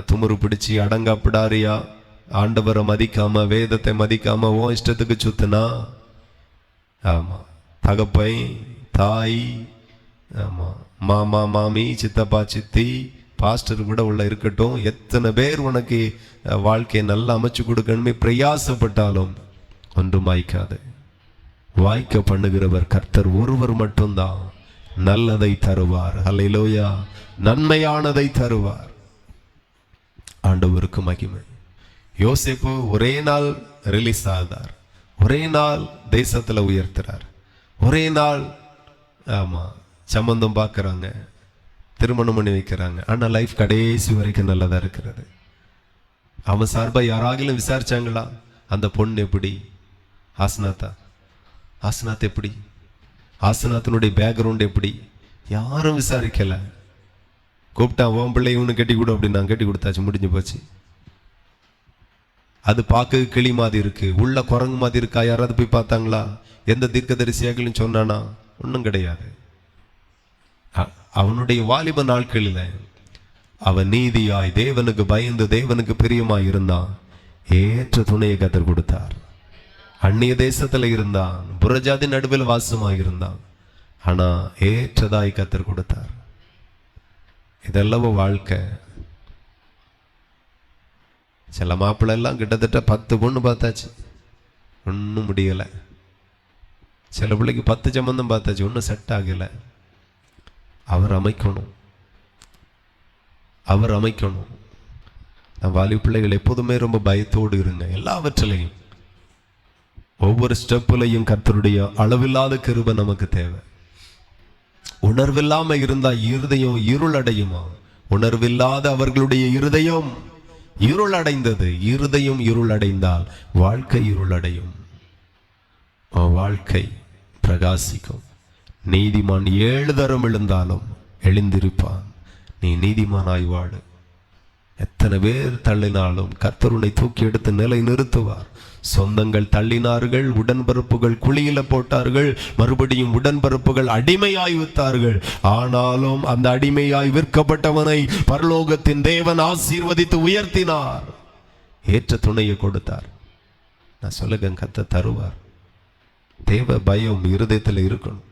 துமுறு பிடிச்சி அடங்காப்பிடாரியா ஆண்டவரை மதிக்காம வேதத்தை மதிக்காம ஓ இஷ்டத்துக்கு சுத்துனா, ஆமா, தகப்பை தாய், ஆமா, மாமா மாமி சித்தப்பா சித்தி பாஸ்டர் கூட உள்ள இருக்கட்டும், எத்தனை பேர் உனக்கு வாழ்க்கையை நல்லா அமைச்சு கொடுக்கணுமே பிரயாசப்பட்டாலும் ஒன்றும் வாய்க்காது. வாய்க்க பண்ணுகிறவர் கர்த்தர் ஒருவர் மட்டும்தான். நல்லதை தருவார். அல்லேலூயா. நன்மையானதை தருவார். ஆண்டவருக்கு மகிமை. யோசேப்பு ஒரே நாள் ரிலீஸ் ஆகிறார், ஒரே நாள் தேசத்துல உயர்த்துறார், ஒரே நாள் ஆமா சம்பந்தம் பார்க்கறாங்க, திருமணம் பண்ணி வைக்கிறாங்க. ஆனா லைஃப் கடைசி வரைக்கும் நல்லதா இருக்கிறது. அவன் சார்பா யாராகிலும் விசாரிச்சாங்களா? அந்த பொண்ணு எப்படி, ஆசனாத் எப்படி, ஆசனாத்தினுடைய பேக்ரவுண்ட் எப்படி, யாரும் விசாரிக்கல. கூப்பிட்டா உன் பிள்ளை இவனு கட்டி கொடு அப்படின்னு நான் கட்டி கொடுத்தாச்சு, முடிஞ்சு போச்சு. அது பார்க்க கிளி மாதிரி இருக்கு, உள்ள குரங்கு மாதிரி இருக்கா? யாராவது போய் பார்த்தாங்களா? எந்த தீர்க்கதரிசியாகலும் சொன்னானா? ஒன்றும் கிடையாது. அவனுடைய வாலிப நாட்களில் அவன் நீதியாய் தேவனுக்கு பயந்து தேவனுக்கு பிரியமாய் இருந்தான். ஏற்ற துணையை கத்தர் கொடுத்தார். அந்நிய தேசத்துல இருந்தான், புறஜாதி நடுவில் வாசமாய் இருந்தான். ஆனா ஏற்றதாய் கத்தர் கொடுத்தார். இதெல்லாம் வாழ்க்கை. சில மாப்பிள்ளை எல்லாம் கிட்டத்தட்ட 10 பொண்ணு பார்த்தாச்சு, ஒன்றும் முடியல. சில பிள்ளைக்கு 10 சம்பந்தம் பார்த்தாச்சு, ஒன்றும் செட் ஆகல. அவர் அமைக்கணும். வாலிப பிள்ளைகள் எப்போதுமே ரொம்ப பயத்தோடு இருங்க. எல்லாவற்றிலையும் ஒவ்வொரு ஸ்டெப்லையும் கர்த்தருடைய அளவில்லாத கிருபை நமக்கு தேவை. உணர்வில்லாம இருந்தா இருதயம் இருளடையுமா? உணர்வில்லாத அவர்களுடைய இருதயம் இருளடைந்தது. இருதயம் இருளடைந்தால் வாழ்க்கை இருளடையும். வாழ்க்கை பிரகாசிக்கும். நீதிமான் 7 தரம் விழுந்தாலும் எழுந்திருப்பான். நீ நீதிமானாய் வாழு. எத்தனை பேர் தள்ளினாலும் கர்த்தர் உன்னை தூக்கி எடுத்து நிலை நிறுத்துவார். சொந்தங்கள் தள்ளினார்கள், உடன்பரப்புகள் குழியில போட்டார்கள், மறுபடியும் உடன்பரப்புகள் அடிமையாய் வித்தார்கள். ஆனாலும் அந்த அடிமையாய் விற்கப்பட்டவனை பரலோகத்தின் தேவன் ஆசீர்வதித்து உயர்த்தினார். ஏற்ற துணையை கொடுத்தார். நான் சொல்லுங்க, கர்த்தர் தருவார். தேவ பயம் இருதயத்தில் இருக்கணும்.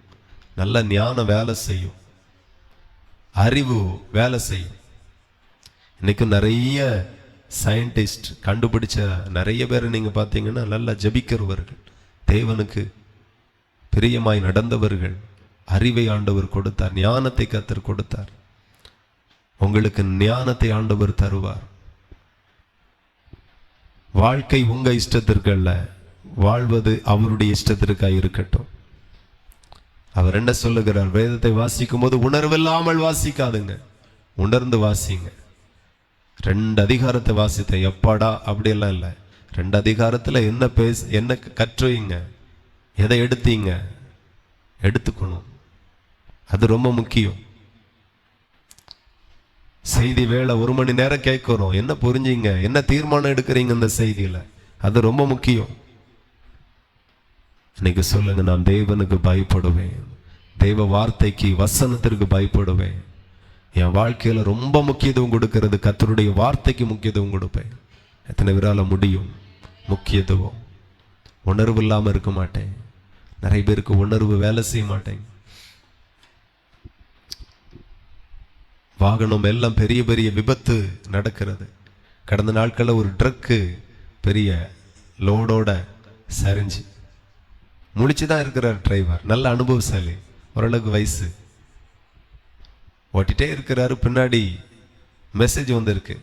நல்ல ஞானம் வேலை செய்யும், அறிவு வேலை செய்யும். இன்னைக்கு நிறைய சயின்டிஸ்ட் கண்டுபிடிச்ச நிறைய பேர் நீங்க பார்த்தீங்கன்னா நல்லா ஜபிக்கிறவர்கள், தேவனுக்கு பிரியமாய் நடந்தவர்கள். அறிவை ஆண்டவர் கொடுத்தார், ஞானத்தை கர்த்தர் கொடுத்தார். உங்களுக்கு ஞானத்தை ஆண்டவர் தருவார். வாழ்க்கை உங்க இஷ்டத்திற்கு அல்ல, வாழ்வது அவருடைய இஷ்டத்திற்காக இருக்கட்டும். அவர் என்ன சொல்லுகிறார்? வேதத்தை வாசிக்கும் போது உணர்வில்லாமல் வாசிக்காதுங்க, உணர்ந்து வாசிங்க. 2 அதிகாரத்தை வாசித்த எப்பாடா அப்படியெல்லாம் இல்லை. 2 அதிகாரத்துல என்ன கற்றுவீங்க, எதை எடுத்தீங்க, எடுத்துக்கணும். அது ரொம்ப முக்கியம். செய்தி வேலை 1 மணி நேரம் கேட்கிறோம், என்ன புரிஞ்சீங்க, என்ன தீர்மானம் எடுக்கிறீங்க இந்த செய்தியில, அது ரொம்ப முக்கியம். இன்னைக்கு சொல்லுங்க, நான் தேவனுக்கு பயப்படுவேன், தெய்வ வார்த்தைக்கு வசனத்திற்கு பயப்படுவேன். என் வாழ்க்கையில ரொம்ப முக்கியத்துவம் கொடுக்கிறது கர்த்தருடைய வார்த்தைக்கு முக்கியத்துவம் கொடுப்பேன். எத்தனை பேரால முடியும்? முக்கியத்துவம். உணர்வு இல்லாம இருக்க மாட்டேன். நிறைய பேருக்கு உணர்வு வேலை செய்ய மாட்டேன். வாகனம் எல்லாம் பெரிய பெரிய விபத்து நடக்கிறது. கடந்த நாட்களில் ஒரு ட்ரக்கு பெரிய லோடோட சரிஞ்சு முழிச்சுதான் இருக்கிறார் டிரைவர். நல்ல அனுபவசாலி, ஓரளவுக்கு வயசு, ஓட்டிட்டே இருக்கிறாரு. பின்னாடி மெசேஜ் வந்திருக்கு.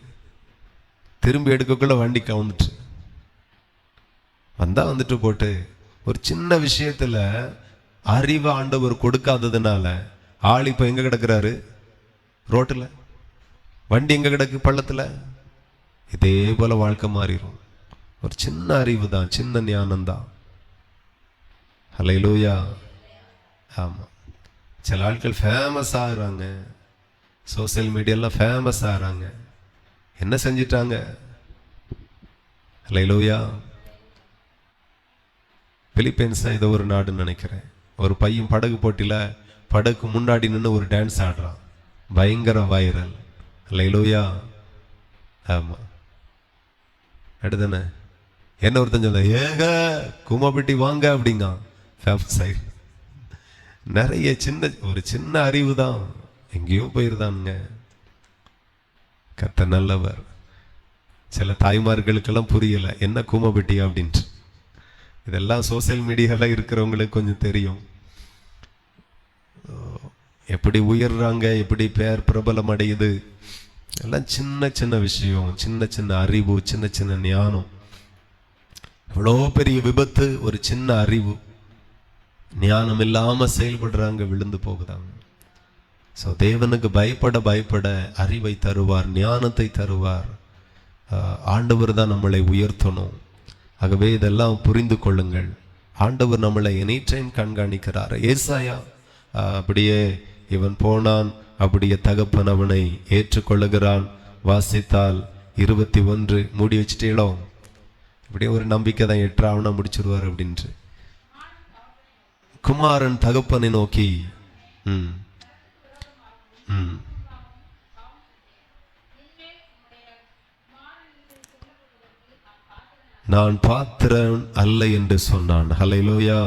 திரும்பி எடுக்கக்குள்ள வண்டி கவுந்துட்டு வந்துட்டு போட்டு ஒரு சின்ன விஷயத்துல அறிவு ஆண்டவர் கொடுக்காததுனால ஆள் இப்ப எங்க கிடக்குறாரு? ரோட்டுல. வண்டி எங்க கிடக்கு? பள்ளத்துல. இதே போல வாழ்க்கை மாறிடும். ஒரு சின்ன அறிவு தான், சின்ன ஞானம் தான். ஹல்லேலூயா. ஆமா, சில ஆட்கள் ஃபேமஸ் ஆகுறாங்க, சோசியல் மீடியாலாம் ஃபேமஸ் ஆகுறாங்க. என்ன செஞ்சிட்டாங்க? ஹல்லேலூயா. பிலிப்பைன்ஸ் ஏதோ ஒரு நாடுன்னு நினைக்கிறேன். ஒரு பையன் படகு போட்டியில படகு முன்னாடி நின்று ஒரு டான்ஸ் ஆடுறான். பயங்கர வைரல். ஹல்லேலூயா. ஆமா, அடுத்தானே என்ன ஒருத்தன் சொல்ல, ஏக குமாபட்டி வாங்க அப்படிங்க, ஃபேமஸ் ஆயிரு. நிறைய ஒரு சின்ன அறிவு தான் எங்கேயோ போயிருந்தானுங்க. கர்த்தர் நல்லவர். சில தாய்மார்களுக்கெல்லாம் புரியல என்ன கூமபெட்டி அப்படின்ட்டு. இதெல்லாம் சோசியல் மீடியால இருக்கிறவங்களுக்கு கொஞ்சம் தெரியும். எப்படி உயர்றாங்க, எப்படி பேர் பிரபலம் அடையுது, எல்லாம் சின்ன சின்ன விஷயம், சின்ன சின்ன அறிவு, சின்ன சின்ன ஞானம். எவ்வளோ பெரிய விபத்து, ஒரு சின்ன அறிவு, ஞானம் இல்லாம செயல்படுறாங்க, விழுந்து போகுதாங்க. ஸோ தேவனுக்கு பயப்பட பயப்பட அறிவை தருவார், ஞானத்தை தருவார். ஆண்டவர் தான் நம்மளை உயர்த்தணும். ஆகவே இதெல்லாம் புரிந்து கொள்ளுங்கள். ஆண்டவர் நம்மளை எனி டைம் கண்காணிக்கிறார். ஏசாயா அப்படியே இவன் போனான், அப்படியே தகப்பன் அவனை ஏற்றுக்கொள்ளுகிறான். வாசித்தால் 21 மூடி வச்சுட்டேளோ, இப்படியே ஒரு நம்பிக்கை தான், 8 முடிச்சிருவார் அப்படின்ட்டு. குமாரன் தகப்பனை நோக்கி நான் பாத்திரன் அல்ல என்று சொன்னான். ஹல்லேலூயா.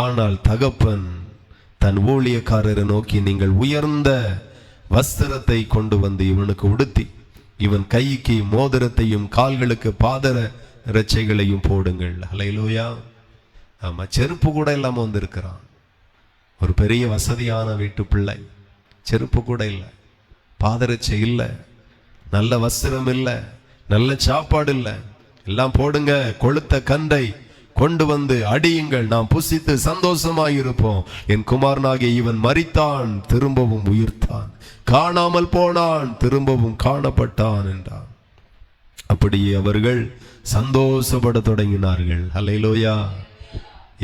ஆனால் தகப்பன் தன் ஊழியக்காரரை நோக்கி, நீங்கள் உயர்ந்த வஸ்திரத்தை கொண்டு வந்து இவனுக்கு உடுத்தி இவன் கைக்கு மோதிரத்தையும் கால்களுக்கு பாதர இறைச்சைகளையும் போடுங்கள். ஹல்லேலூயா. ஆமா, செருப்பு கூட இல்லாம வந்திருக்கிறான். ஒரு பெரிய வசதியான வீட்டு பிள்ளை, செருப்பு கூட இல்லை, பாதரட்சை இல்லை, நல்ல வஸ்திரம் இல்லை, நல்ல சாப்பாடு இல்லை. எல்லாம் போடுங்க, கொளுத்த கந்தை கொண்டு வந்து அடியுங்கள், நாம் புசித்து சந்தோஷமாயிருப்போம். என் குமாரனாகிய இவன் மரித்தான், திரும்பவும் உயிர்த்தான், காணாமல் போனான், திரும்பவும் காணப்பட்டான் என்றான். அப்படியே அவர்கள் சந்தோஷப்பட தொடங்கினார்கள். ஹல்லேலூயா.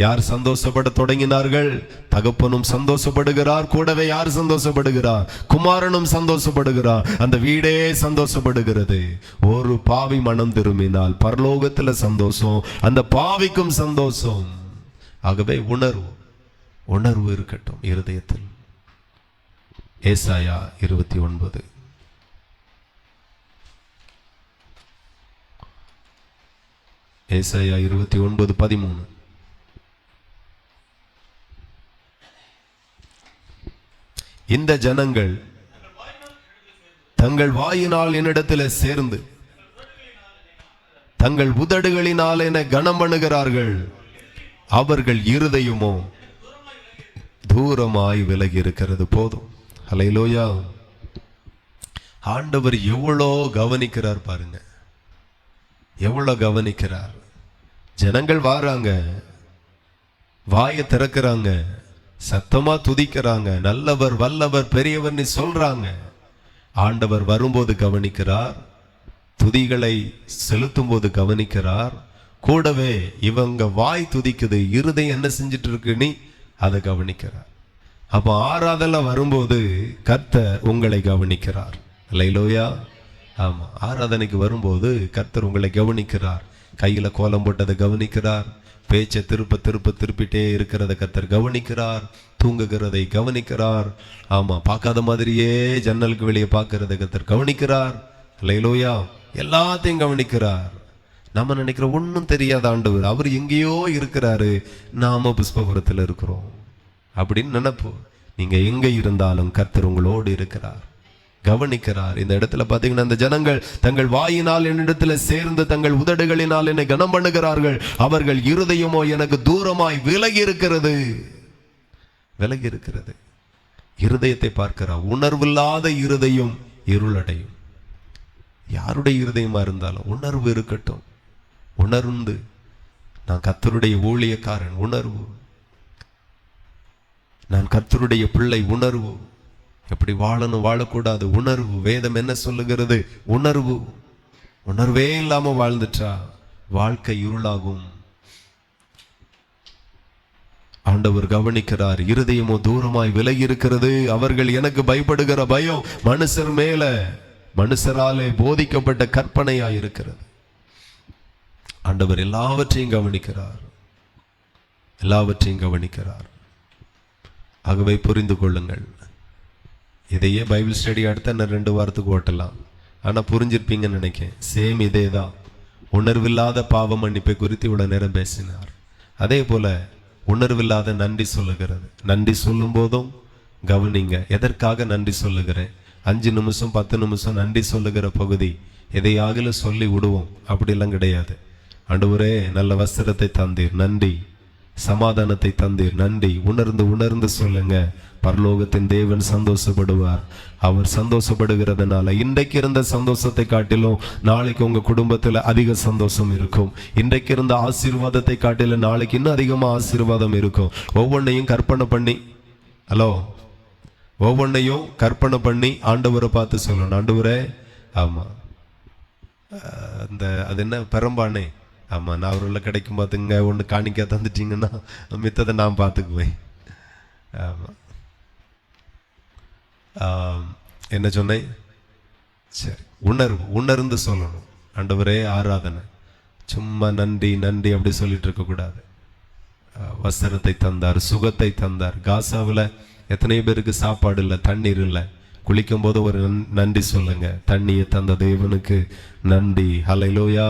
யார் சந்தோஷப்பட தொடங்கினார்கள்? தகப்பனும் சந்தோஷப்படுகிறார், கூடவே யார் சந்தோஷப்படுகிறார்? குமாரனும் சந்தோஷப்படுகிறார். அந்த வீடே சந்தோஷப்படுகிறது. ஒரு பாவி மனம் திரும்பினால் பரலோகத்துல சந்தோஷம், அந்த பாவிக்கும் சந்தோஷம். ஆகவே உணர்வு இருக்கட்டும் இருதயத்தில். ஏசாயா 29 ஏசாயா 29:13. இந்த ஜனங்கள் தங்கள் வாயினால் என்னிடத்தில் சேர்ந்து தங்கள் உதடுகளினால் என கனம் பண்ணுகிறார்கள், அவர்கள் இருதயமோ தூரமாய் விலகி இருக்கிறது. போதும். ஹல்லேலூயா. ஆண்டவர் எவ்வளோ கவனிக்கிறார் பாருங்க, எவ்வளோ கவனிக்கிறார். ஜனங்கள் வாராங்க, வாயை திறக்கிறாங்க, சத்தமா துதிக்கிறாங்க, நல்லவர் வல்லவர் பெரியவர் சொல்றாங்க. ஆண்டவர் வரும்போது கவனிக்கிறார், துதிகளை செலுத்தும் போது கவனிக்கிறார். கூடவே இவங்க வாய் துதிக்குது, இருதயம் என்ன செஞ்சிட்டு இருக்கு நீ அதை கவனிக்கிறார். அப்ப ஆராதனை வரும்போது கர்த்தர் உங்களை கவனிக்கிறார். ஹல்லேலூயா. ஆமா, ஆராதனைக்கு வரும்போது கர்த்தர் உங்களை கவனிக்கிறார். கையில கோலம் போட்டதை கவனிக்கிறார். பேச்சை திருப்பிட்டே இருக்கிறத கர்த்தர் கவனிக்கிறார். தூங்குகிறதை கவனிக்கிறார். ஆமா, பார்க்காத மாதிரியே ஜன்னலுக்கு வெளியே பார்க்கறத கர்த்தர் கவனிக்கிறார். அல்லேலூயா. எல்லாத்தையும் கவனிக்கிறார். நம்ம நினைக்கிற ஒன்றும் தெரியாத ஆண்டவர், அவர் எங்கேயோ இருக்கிறாரு, நாம புஷ்பபுரத்தில் இருக்கிறோம் அப்படின்னு நினைப்போம். நீங்க எங்க இருந்தாலும் கர்த்தர் உங்களோடு இருக்கிறார், கவனிக்கிறார். இந்த இடத்துல பாத்தீங்கன்னா, இந்த ஜனங்கள் தங்கள் வாயினால் என்னிடத்துல சேர்ந்து தங்கள் உதடுகளினால் என்னை கனம் பண்ணுகிறார்கள், அவர்கள் இருதயமோ எனக்கு தூரமாய் விலகி இருக்கிறது. இருதயத்தை பார்க்கிறார். உணர்வில்லாத இருதயம் இருளடையும். யாருடைய இருதயமா இருந்தாலும் உணர்வு இருக்கட்டும். உணர்ந்து நான் கர்த்தருடைய ஊழியக்காரன், உணர்வு. நான் கர்த்தருடைய பிள்ளை, உணர்வு. எப்படி வாழணும் வாழக்கூடாது, உணர்வு. வேதம் என்ன சொல்லுகிறது? உணர்வு. உணர்வே இல்லாம வாழ்ந்துட்டா வாழ்க்கை இருளாகும். ஆண்டவர் கவனிக்கிறார். இருதயமோ தூரமாய் விலகி இருக்கிறது, அவர்கள் எனக்கு பயப்படுகிற பயம் மனுஷர் மேல, மனுஷராலே போதிக்கப்பட்ட கற்பனையாய் இருக்கிறது. ஆண்டவர் எல்லாவற்றையும் கவனிக்கிறார். ஆகவே புரிந்து கொள்ளுங்கள். இதையே பைபிள் ஸ்டடி அடுத்த நான் 2 வாரத்துக்கு ஓட்டலாம். ஆனா புரிஞ்சிருப்பீங்கன்னு நினைக்கிறேன். சேம் இதே தான். உணர்வில்லாத பாவ மன்னிப்பை குறித்து இவ்வளவு நேரம் பேசினார். அதே போல உணர்வில்லாத நன்றி சொல்லுகிறது. நன்றி சொல்லும் போதும் கவனிங்க, எதற்காக நன்றி சொல்லுகிறேன். 5 நிமிஷம் 10 நிமிஷம் நன்றி சொல்லுகிற பகுதி எதையாகல சொல்லி விடுவோம், அப்படிலாம் கிடையாது. ஆண்டவரே, நல்ல வஸ்திரத்தை தந்தீர், நன்றி. சமாதானத்தை தந்தீர், நன்றி. உணர்ந்து சொல்லுங்க. பரலோகத்தின் தேவன் சந்தோஷப்படுவார். அவர் சந்தோஷப்படுகிறதுனால இன்றைக்கு இருந்த சந்தோஷத்தை காட்டிலும் நாளைக்கு உங்க குடும்பத்துல அதிக சந்தோஷம் இருக்கும். இன்றைக்கு இருந்த ஆசீர்வாதத்தை காட்டிலும் நாளைக்கு இன்னும் அதிகமா ஆசீர்வாதம் இருக்கும். ஒவ்வொன்னையும் கற்பனை பண்ணி ஆண்டவரை பார்த்து சொல்லணும். ஆண்டவரே, ஆமா அது என்ன பெரம்பானே, ஆமா நான் அவர்களை கிடைக்கும் பார்த்துங்க, ஒன்று காணிக்க தந்துட்டீங்கன்னா மித்ததை நான் பார்த்துக்குவேன். ஆமா, என்ன சொன்னேன்? சரி, உணர்ந்து சொல்லணும். ஆண்டவரே ஆராதனை, சும்மா நன்றி நன்றி அப்படி சொல்லிட்டு இருக்க கூடாது. வஸ்திரத்தை தந்தார், சுகத்தை தந்தார். காசாவில் எத்தனை பேருக்கு சாப்பாடு இல்லை, தண்ணீர் இல்லை. குளிக்கும் போது ஒரு நன்றி சொல்லுங்க. தண்ணியை தந்த தேவனுக்கு நன்றி. ஹல்லேலூயா.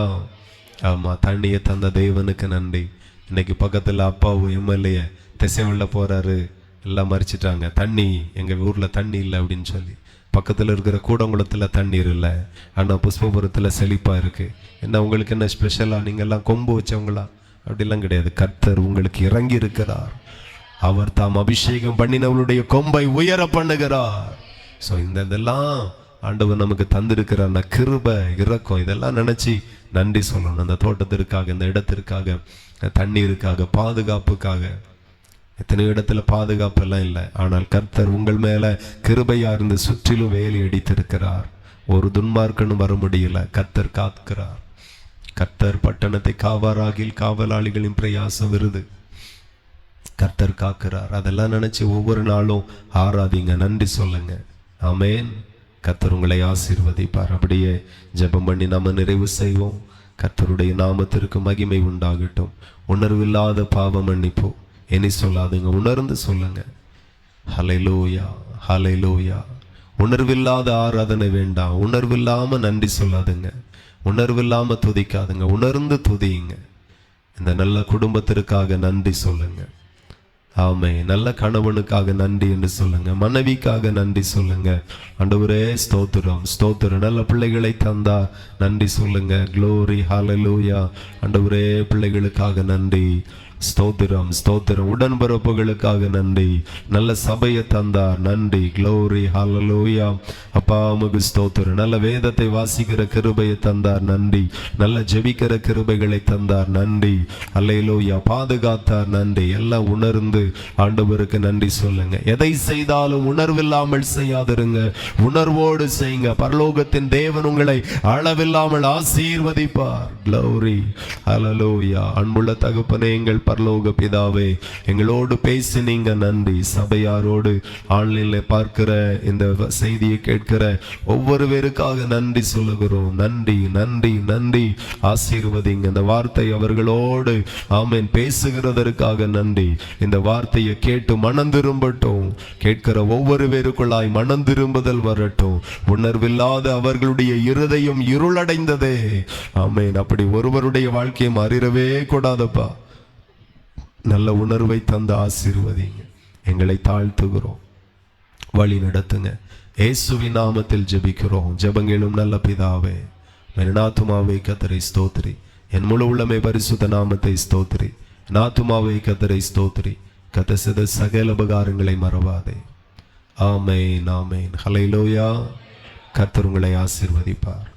ஆமா, தண்ணியை தந்த தேவனுக்கு நன்றி. இன்னைக்கு பக்கத்துல அப்பாவும் எம்எல்ஏ திசைவுள்ள போறாரு, எல்லாம் மறிச்சிட்டாங்க. தண்ணி, எங்க ஊர்ல தண்ணி இல்லை அப்படின்னு சொல்லி. பக்கத்துல இருக்கிற கூடங்குளத்துல தண்ணீர் இல்லை, ஆனா புஷ்பபுரத்துல செழிப்பா இருக்கு. என்ன உங்களுக்கு என்ன ஸ்பெஷலா? நீங்க எல்லாம் கொம்பு வச்சவங்களா? அப்படிலாம் கிடையாது. கர்த்தர் உங்களுக்கு இறங்கி இருக்கிறார். அவர் தாம் அபிஷேகம் பண்ணினவளுடைய கொம்பை உயர பண்ணுகிறார். ஸோ இதெல்லாம் ஆண்டவர் நமக்கு தந்திருக்கிறார். கிருபை, இரக்கம், இதெல்லாம் நினைச்சு நன்றி சொல்லணும். அந்த தோட்டத்திற்காக, இந்த இடத்திற்காக, தண்ணீருக்காக, பாதுகாப்புக்காக. எத்தனை இடத்துல பாதுகாப்பு எல்லாம் இல்லை, ஆனால் கர்த்தர் உங்கள் மேல கிருபையா இருந்து சுற்றிலும் வேலி அடித்திருக்கிறார். ஒரு துன்மார்க்கனும் வர முடியல. கர்த்தர் காக்கிறார். கர்த்தர் பட்டணத்தை காவாராகில் காவலாளிகளின் பிரயாசம் விருது. கர்த்தர் காக்கிறார். அதெல்லாம் நினைச்சு ஒவ்வொரு நாளும் ஆராதிங்க, நன்றி சொல்லுங்க. ஆமேன். கர்த்தர் உங்களை ஆசீர்வதிப்பார். அப்படியே ஜெபம் பண்ணி நாம நிறைவு செய்வோம். கர்த்தருடைய நாமத்திற்கு மகிமை உண்டாகட்டும். உணர்வில்லாத பாவ மன்னிப்பு இனி சொல்லாதுங்க, உணர்ந்து சொல்லுங்க. ஹல்லேலூயா, ஹல்லேலூயா. உணர்வில்லாத ஆராதனை வேண்டாம். உணர்வில்லாம நன்றி சொல்லாதுங்க, உணர்வில்லாம துதிக்காதுங்க, உணர்ந்து துதியுங்க. இந்த நல்ல குடும்பத்திற்காக நன்றி சொல்லுங்க. ஆமே, நல்ல கணவனுக்காக நன்றி என்று சொல்லுங்க, மனைவிக்காக நன்றி சொல்லுங்க. ஆண்டவரே ஸ்தோத்திரம், ஸ்தோத்திரம். நல்ல பிள்ளைகளை தந்தா நன்றி சொல்லுங்க. க்ளோரி, ஹல்லேலூயா. ஆண்டவரே பிள்ளைகளுக்காக நன்றி, ஸ்தோத்திரம், ஸ்தோத்திரம். உடன்பிறப்புகளுக்காக நன்றி. நல்ல சபையை தந்தார், நன்றி. க்ளோரி, ஹல்லேலூயா. அப்பா உமக்கு ஸ்தோத்திரம். நல்ல வேதத்தை வாசிக்கிற கிருபையை தந்தார், நன்றி. நல்ல ஜெபிக்கிற கிருபைகளை தந்தார், நன்றி. ஹல்லேலூயா. பாதுகாத்தார், நன்றி. எல்லாம் உணர்ந்து ஆண்டவருக்கு நன்றி சொல்லுங்க. எதை செய்தாலும் உணர்வில்லாமல் செய்யாதிருங்க, உணர்வோடு செய்யுங்க. பரலோகத்தின் தேவன் உங்களை அளவில்லாமல் ஆசீர்வதிப்பார். க்ளோரி, ஹல்லேலூயா. அன்புள்ள தகப்பனே, எங்கள் பரலோக பிதாவே, எங்களோடு பேசினீங்க, நன்றி. சபையாரோடு ஆன்லைன்ல பார்க்கிற இந்த செய்தியை கேட்கிற ஒவ்வொரு பேருக்காக நன்றி சொல்லுகிறோம். நன்றி நன்றி நன்றி. ஆசீர்வதிங்க இந்த வார்த்தை அவர்களோடு ஆமென் பேசுகிறதற்காக நன்றி. இந்த வார்த்தையை கேட்டு மனம் திரும்பட்டும். கேட்கிற ஒவ்வொரு பேருக்குள்ளாய் மனம் திரும்புதல் வரட்டும். உணர்வில்லாத அவர்களுடைய இருதயம் இருளடைந்ததே. ஆமென். அப்படி ஒருவருடைய வாழ்க்கையை மாறிடவே கூடாதப்பா. நல்ல உணர்வை தந்து ஆசீர்வதிங்க. எங்களை தாழ்த்துகிறோம், வழி நடத்துங்க. இயேசுவின் நாமத்தில் ஜெபிக்கிறோம். ஜெபங்களும் நல்ல பிதாவே. என் ஆத்துமாவே கர்த்தரை ஸ்தோத்திரி, என் முழு உள்ளமே பரிசுத்த நாமத்தை ஸ்தோத்திரி. என் ஆத்துமாவே கர்த்தரை ஸ்தோத்திரி, கர்த்தர் செய்த சகல உபகாரங்களை மறவாதே. ஆமென் ஆமென். ஹல்லேலூயா. கர்த்தர் உங்களை ஆசீர்வதிப்பார்.